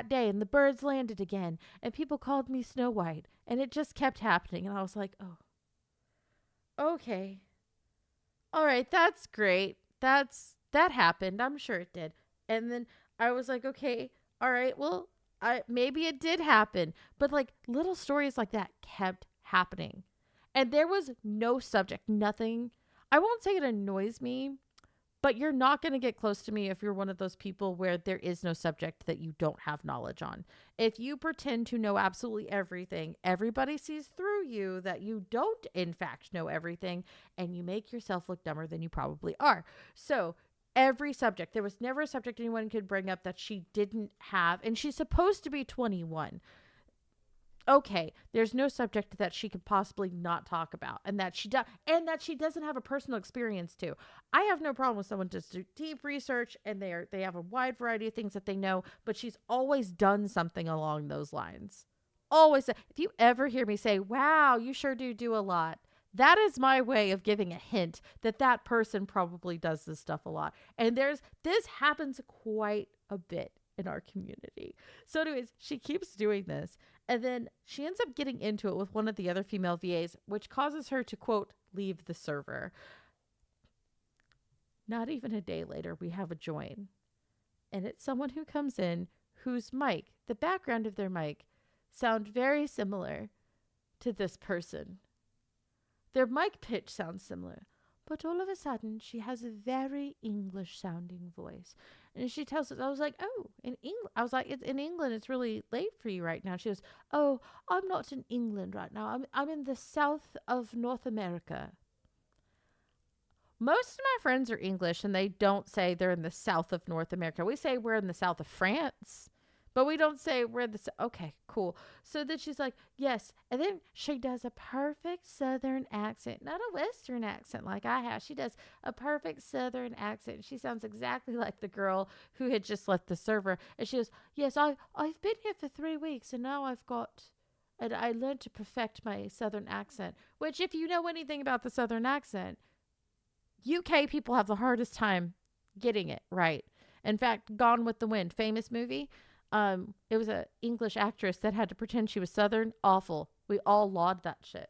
A: day and the birds landed again and people called me Snow White and it just kept happening. And I was like, oh, okay. All right. That's great. That happened. I'm sure it did. And then I was like, okay, all right, well, maybe it did happen. But like little stories like that kept happening. And there was no subject, nothing. I won't say it annoys me, But you're not going to get close to me if you're one of those people where there is no subject that you don't have knowledge on. If you pretend to know absolutely everything, everybody sees through you that you don't, in fact, know everything, and you make yourself look dumber than you probably are. So every subject, there was never a subject anyone could bring up that she didn't have, and she's supposed to be 21. Okay, there's no subject that she could possibly not talk about, and that she doesn't have a personal experience to. I have no problem with someone just do deep research and they have a wide variety of things that they know, but she's always done something along those lines. Always. If you ever hear me say, "Wow, you sure do a lot," that is my way of giving a hint that that person probably does this stuff a lot. And this happens quite a bit in our community. So anyways, she keeps doing this. And then she ends up getting into it with one of the other female VAs, which causes her to, quote, leave the server. Not even a day later, we have a join. And it's someone who comes in whose mic, the background of their mic, sound very similar to this person. Their mic pitch sounds similar. But all of a sudden, she has a very English-sounding voice. And she tells us, I was like, oh, in England. I was like, it's in England. It's really late for you right now. She goes, oh, I'm not in England right now. I'm in the south of North America. Most of my friends are English, and they don't say they're in the south of North America. We say we're in the south of France. But we don't say we're okay, cool. So then she's like, yes. And then she does a perfect Southern accent, not a Western accent like I have. She does a perfect Southern accent. She sounds exactly like the girl who had just left the server. And she goes, yes, I've been here for 3 weeks, and now I learned to perfect my Southern accent. Which, if you know anything about the Southern accent, UK people have the hardest time getting it right. In fact, Gone with the Wind, famous movie. It was an English actress that had to pretend she was Southern. Awful. We all laud that shit.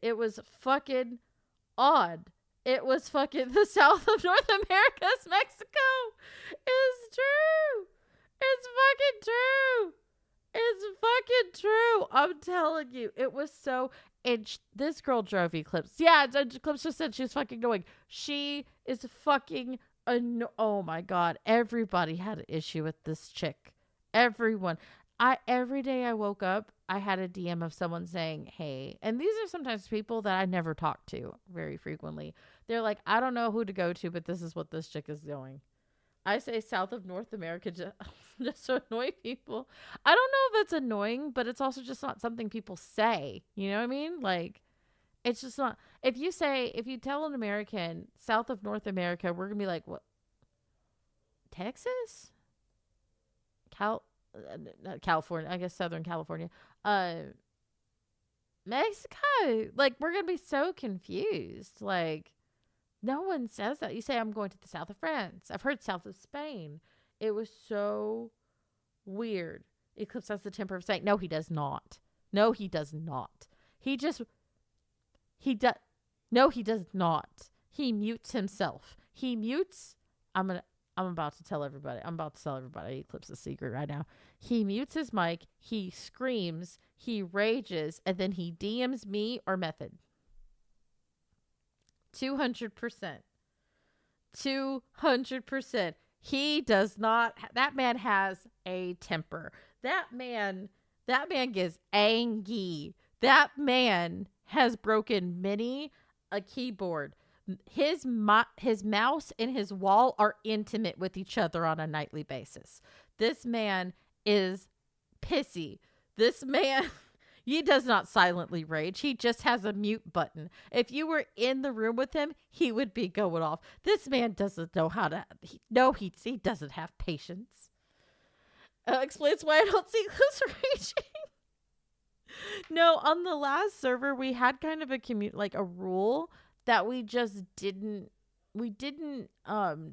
A: It was fucking odd. It was fucking the south of North America's Mexico. It's true. It's fucking true. I'm telling you. It was so... And this girl drove Eclipse. Yeah, Eclipse just said she was fucking annoying. She is fucking... oh my God. Everybody had an issue with this chick. Everyone. Every day I woke up, I had a DM of someone saying, hey, and these are sometimes people that I never talk to very frequently. They're like, I don't know who to go to, but this is what this chick is doing. I say south of North America just to annoy people. I don't know if it's annoying, but it's also just not something people say. You know what I mean? Like, it's just not. If you tell an American south of North America, we're going to be like, what? Texas? Not California, I guess Southern California. Mexico. Like, we're going to be so confused. Like, no one says that. You say, I'm going to the south of France. I've heard south of Spain. It was so weird. Eclipse has the temper of saying, no, he does not. No, he does not. He does not. He mutes himself. He mutes. I'm about to tell everybody. Eclipse's secret right now. He mutes his mic. He screams. He rages. And then he DMs me or Method. 200%. 200%. He does not. That man has a temper. That man gets angry. That man has broken many a keyboard. His mouse and his wall are intimate with each other on a nightly basis. This man is pissy. This man, he does not silently rage. He just has a mute button. If you were in the room with him, he would be going off. This man doesn't know how to. He doesn't have patience. Explains why I don't see Eclipse raging. No, on the last server, we had kind of a rule that we just didn't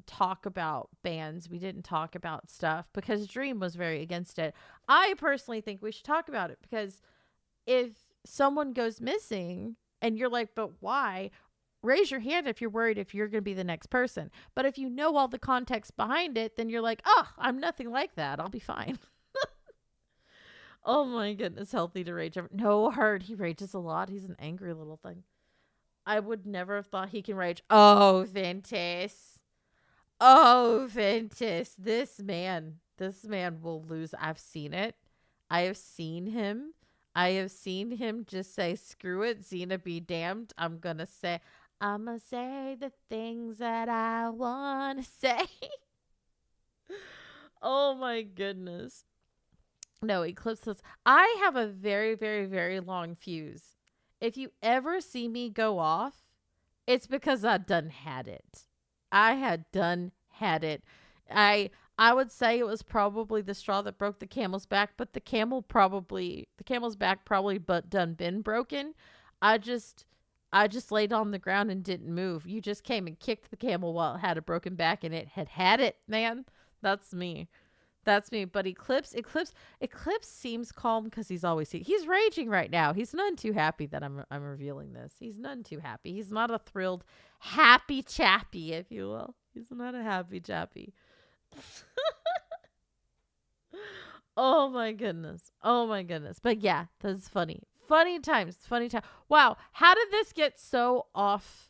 A: talk about bans. We didn't talk about stuff because Dream was very against it. I personally think we should talk about it because if someone goes missing and you're like, but why? Raise your hand if you're worried if you're going to be the next person. But if you know all the context behind it, then you're like, oh, I'm nothing like that. I'll be fine. Oh my goodness, healthy to rage. No, Herd, he rages a lot. He's an angry little thing. I would never have thought he can rage. Oh, Ventus. Oh, Ventus. This man will lose. I've seen it. I have seen him. I have seen him just say, screw it, Xena be damned. I'm going to say the things that I want to say. Oh, my goodness. No, Eclipse says, I have a very, very, very long fuse. If you ever see me go off, it's because I done had it. I had done had it. I would say it was probably the straw that broke the camel's back, but the camel's back probably but done been broken. I just laid on the ground and didn't move. You just came and kicked the camel while it had a broken back, and it had it, man. That's me. That's me. But Eclipse seems calm because he's raging right now. He's none too happy that I'm revealing this. He's none too happy. He's not a thrilled, happy chappy, if you will. He's not a happy chappy. Oh my goodness. Oh my goodness. But yeah, that's funny. Funny times. Wow. How did this get so off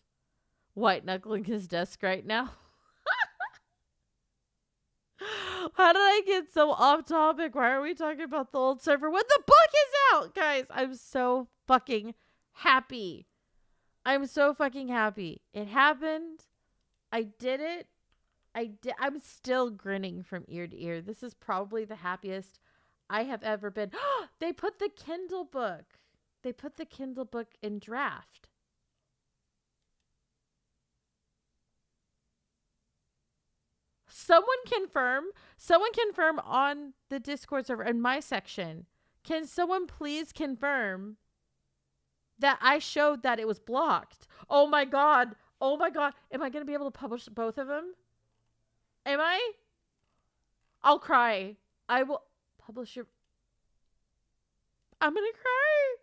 A: white knuckling his desk right now? How did I get so off topic? Why are we talking about the old server when the book is out? Guys, I'm so fucking happy. I'm so fucking happy. It happened. I did it. I'm still grinning from ear to ear. This is probably the happiest I have ever been. They put the Kindle book. In draft. Someone confirm on the Discord server in my section. Can someone please confirm that I showed that it was blocked? Oh my god. Am I going to be able to publish both of them? Am I? I'll cry. I will publish your... I'm going to cry.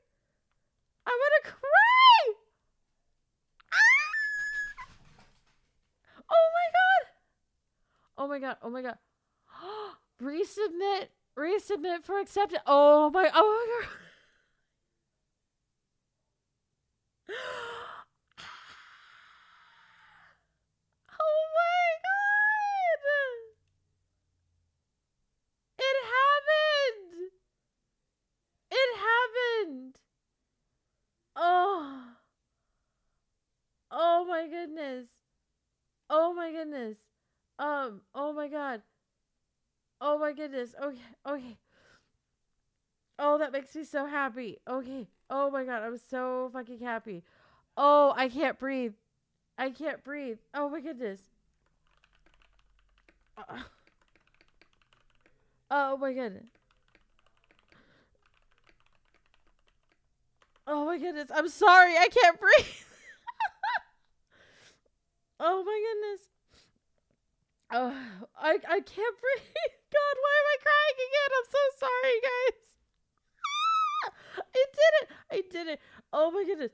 A: Oh my god. Resubmit for acceptance. Oh my god. Oh my god. It happened. Oh my goodness. Oh my god. Oh my goodness. Okay. Oh, that makes me so happy. Okay. Oh my god, I'm so fucking happy. Oh, I can't breathe. Oh my goodness. Oh my goodness. Oh my goodness. I'm sorry. I can't breathe. Oh my goodness. Oh, I can't breathe. God, why am I crying again? I'm so sorry, guys. I did it. Oh my goodness.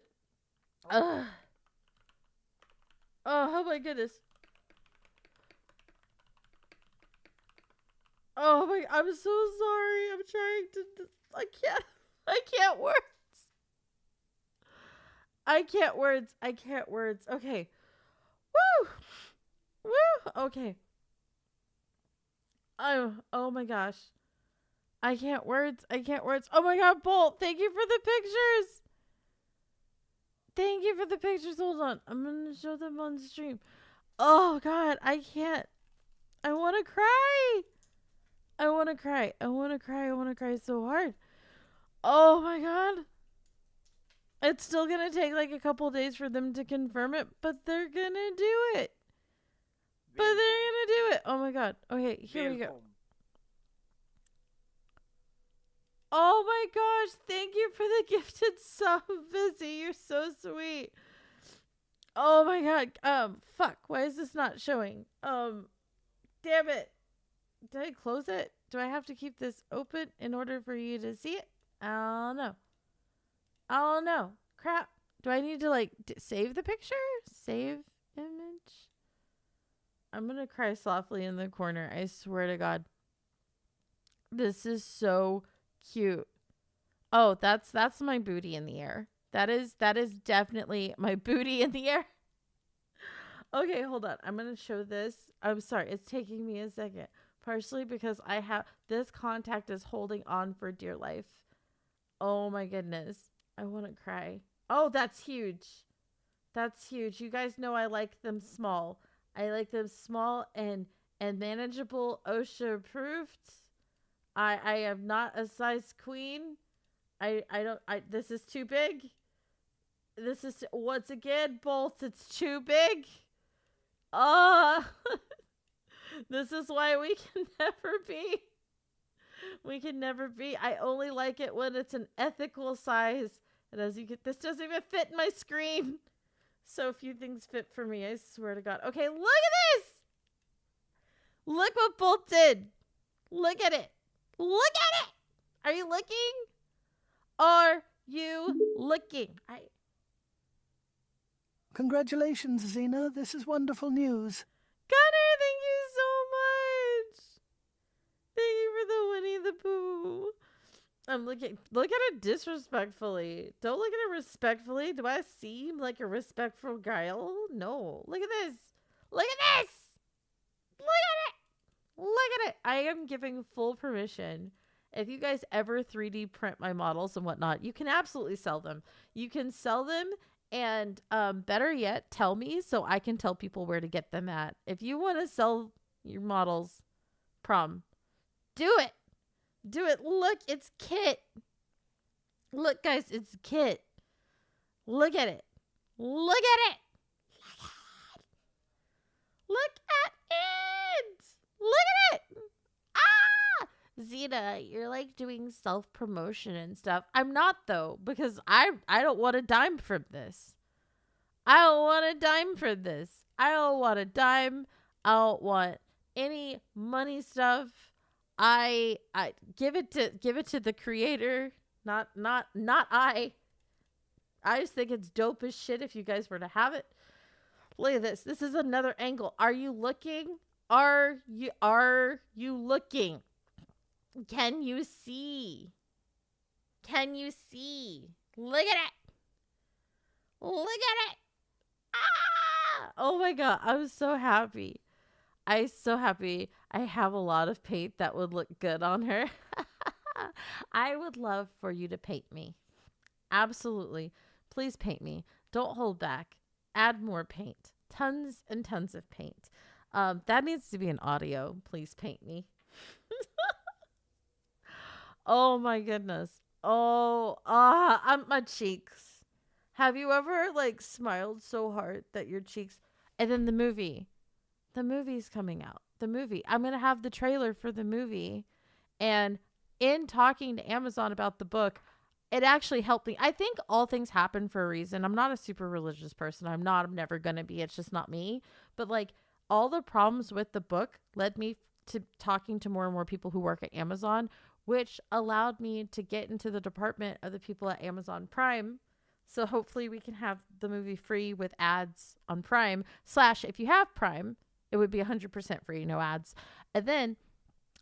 A: Oh my goodness. Oh my, I'm so sorry. I'm trying to, I can't words. Okay. Woo. Okay. Oh my gosh. I can't words. Oh my god, Bolt, thank you for the pictures. Hold on. I'm going to show them on stream. Oh god, I can't. I want to cry. I want to cry so hard. Oh my god. It's still going to take like a couple days for them to confirm it, but they're going to do it. Oh my god. Okay, here we go. Oh my gosh, thank you for the gifted sub, Busy. You're so sweet. Oh my god. Fuck, why is this not showing? Damn it. Did I close it? Do I have to keep this open in order for you to see it? I don't know. Crap. Do I need to like save the picture? Save image? I'm gonna cry softly in the corner. I swear to God. This is so cute. Oh, that's my booty in the air. That is definitely my booty in the air. Okay, hold on. I'm going to show this. I'm sorry. It's taking me a second. Partially because I have this contact is holding on for dear life. Oh my goodness. I want to cry. Oh, that's huge. That's huge. You guys know I like them small. I like them small and manageable, OSHA approved. I am not a size queen. This is too big. This is, once again, bolts, it's too big. This is why we can never be. We can never be. I only like it when it's an ethical size. And as you get, this doesn't even fit in my screen. So few things fit for me, I swear to God. Okay, look at this. Look what Bolt did. Look at it. Look at it. Are you looking? Are you looking?
C: Congratulations, Xena. This is wonderful news.
A: Connor, thank you so much. Thank you for the Winnie the Pooh. I'm looking. Look at it disrespectfully. Don't look at it respectfully. Do I seem like a respectful guile? No. Look at this. Look at this. Look at it. Look at it. I am giving full permission. If you guys ever 3D print my models and whatnot, you can absolutely sell them. You can sell them, and better yet, tell me so I can tell people where to get them at. If you want to sell your models, prom, do it. Do it. Look, it's Kit. Look, guys, it's Kit. Look at it. Look at it. Look at it. Look at it. Ah! Xena, you're like doing self-promotion and stuff. I'm not, though, because I don't want a dime from this. I don't want a dime for this. I don't want a dime. I don't want any money stuff. I give it to the creator, not I. I just think it's dope as shit if you guys were to have it. Look at this. This is another angle. Are you looking? Are you looking? Can you see? Can you see? Look at it. Look at it. Ah! Oh my God. I'm so happy. I'm so happy. I have a lot of paint that would look good on her. I would love for you to paint me. Absolutely. Please paint me. Don't hold back. Add more paint. Tons and tons of paint. That needs to be an audio. Please paint me. Oh my goodness. Oh, my cheeks. Have you ever like smiled so hard that your cheeks, and then the movie's coming out. The movie. I'm going to have the trailer for the movie. And in talking to Amazon about the book, it actually helped me. I think all things happen for a reason. I'm not a super religious person. I'm never going to be. It's just not me. But like all the problems with the book led me to talking to more and more people who work at Amazon, which allowed me to get into the department of the people at Amazon Prime. So hopefully we can have the movie free with ads on Prime. / if you have Prime, it would be 100% free, no ads. And then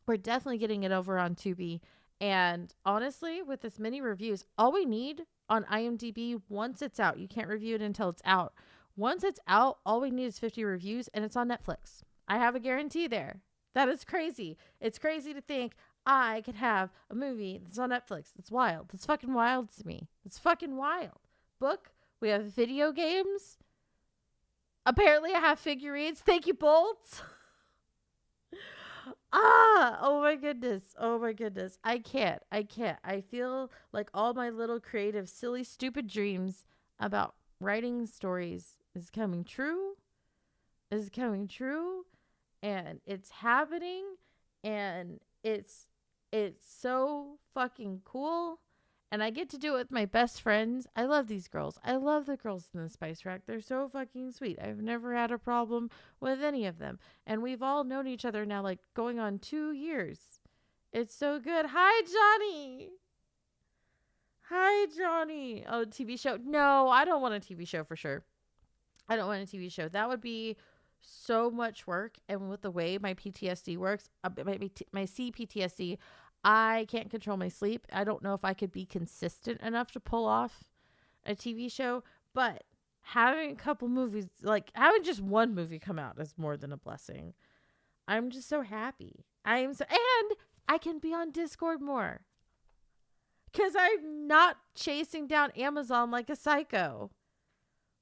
A: we're definitely getting it over on Tubi. And honestly, with as many reviews, all we need on IMDb, once it's out, you can't review it until it's out. Once it's out, all we need is 50 reviews, and it's on Netflix. I have a guarantee there. That is crazy. It's crazy to think I could have a movie that's on Netflix. It's wild. It's fucking wild to me. It's fucking wild. Book. We have video games. Apparently I have figurines. Thank you, Bolt. Oh my goodness. Oh my goodness. I can't. I feel like all my little creative, silly, stupid dreams about writing stories is coming true. And it's happening. And it's so fucking cool. And I get to do it with my best friends. I love these girls. I love the girls in the Spice Rack. They're so fucking sweet. I've never had a problem with any of them. And we've all known each other now, like going on 2 years. It's so good. Hi, Johnny. Hi, Johnny. Oh, TV show. No, I don't want a TV show for sure. I don't want a TV show. That would be so much work. And with the way my PTSD works, my CPTSD, I can't control my sleep. I don't know if I could be consistent enough to pull off a TV show, but having a couple movies, like having just one movie come out is more than a blessing. I'm just so happy. And I can be on Discord more. Because I'm not chasing down Amazon like a psycho.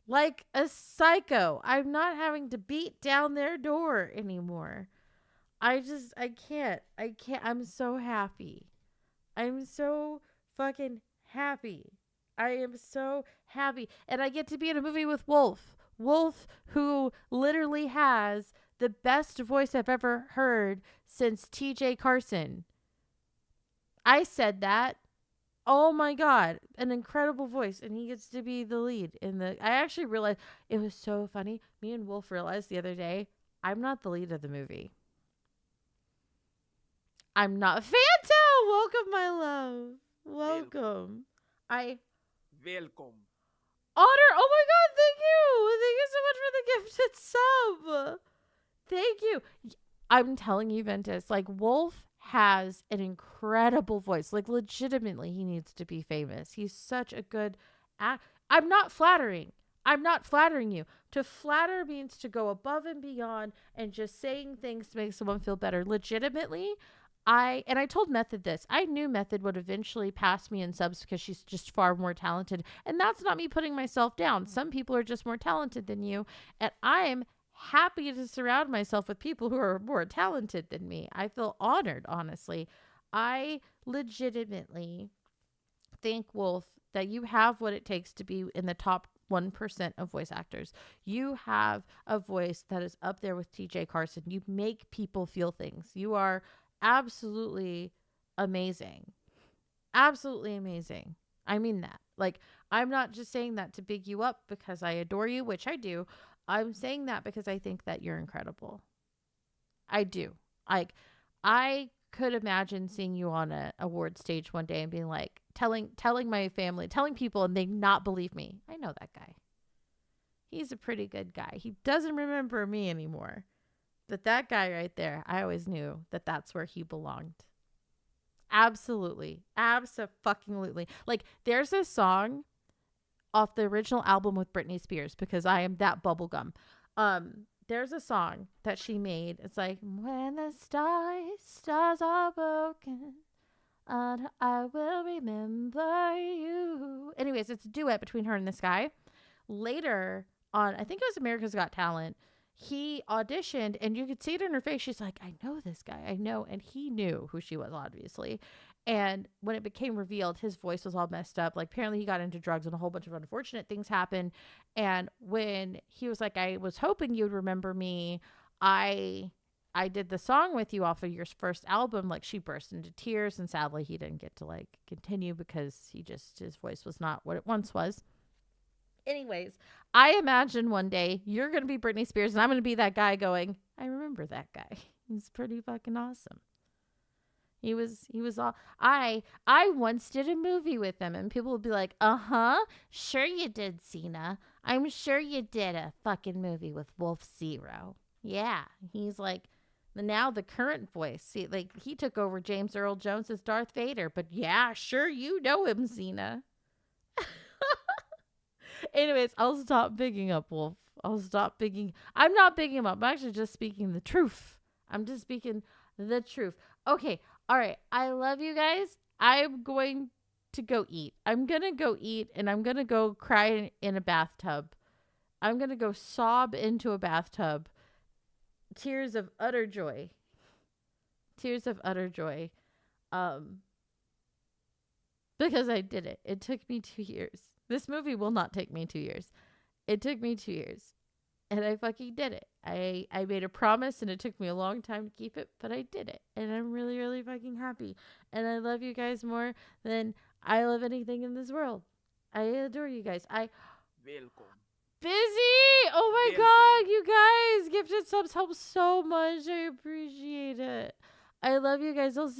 A: Like a psycho. I'm not having to beat down their door anymore. I can't. I'm so happy. I'm so fucking happy. I am so happy. And I get to be in a movie with Wolf. Wolf, who literally has the best voice I've ever heard since TJ Carson. I said that. Oh my God, an incredible voice. And he gets to be the lead I actually realized it was so funny. Me and Wolf realized the other day, I'm not the lead of the movie. I'm not Fanta. Welcome, my love. Welcome.
B: Welcome.
A: Honor. Oh my God. Thank you. Thank you so much for the gifted sub. Thank you. I'm telling you, Ventus, like Wolf has an incredible voice. Like legitimately, he needs to be famous. He's such a good I'm not flattering. I'm not flattering you. To flatter means to go above and beyond and just saying things to make someone feel better. Legitimately, I told Method this. I knew Method would eventually pass me in subs because she's just far more talented. And that's not me putting myself down. Some people are just more talented than you. And I'm happy to surround myself with people who are more talented than me. I feel honored, honestly. I legitimately think, Wolf, that you have what it takes to be in the top 1% of voice actors. You have a voice that is up there with TJ Carson. You make people feel things. You are absolutely amazing. Absolutely amazing. I mean that. Like, I'm not just saying that to big you up because I adore you, which I do. I'm saying that because I think that you're incredible. I do. Like, I could imagine seeing you on an award stage one day and being like, telling my family, telling people, and they not believe me. I know that guy. He's a pretty good guy. He doesn't remember me anymore. But that guy right there, I always knew that that's where he belonged. Absolutely. Abso-fucking-lutely. Like, there's a song off the original album with Britney Spears, because I am that bubblegum. There's a song that she made. It's like, when the stars are broken, and I will remember you. Anyways, it's a duet between her and this guy. Later on, I think it was America's Got Talent, he auditioned, and you could see it in her face. She's like, I know this guy. I know. And he knew who she was, obviously. And when it became revealed, his voice was all messed up. Like, apparently he got into drugs and a whole bunch of unfortunate things happened. And when he was like, I was hoping you'd remember me, I did the song with you off of your first album. Like, she burst into tears, and sadly he didn't get to like continue because his voice was not what it once was. Anyways, I imagine one day you're going to be Britney Spears and I'm going to be that guy going, I remember that guy. He's pretty fucking awesome. He was all, I once did a movie with him, and people would be like, sure you did, Cena. I'm sure you did a fucking movie with Wolf Zero. Yeah. He's like, now the current voice. See, like, he took over James Earl Jones as Darth Vader, but yeah, sure you know him, Cena. Anyways, I'll stop bigging up Wolf. I'm not bigging him up. I'm actually just speaking the truth. I'm just speaking the truth. Okay. All right. I love you guys. I'm going to go eat. I'm going to go eat, and I'm going to go cry in a bathtub. I'm going to go sob into a bathtub. Tears of utter joy. Tears of utter joy. Because I did it. It took me 2 years. This movie will not take me 2 years. It took me 2 years. And I fucking did it. I made a promise, and it took me a long time to keep it, but I did it. And I'm really, really fucking happy. And I love you guys more than I love anything in this world. I adore you guys.
B: Welcome.
A: Busy! Oh my God, you guys. Gifted subs help so much. I appreciate it. I love you guys. I'll see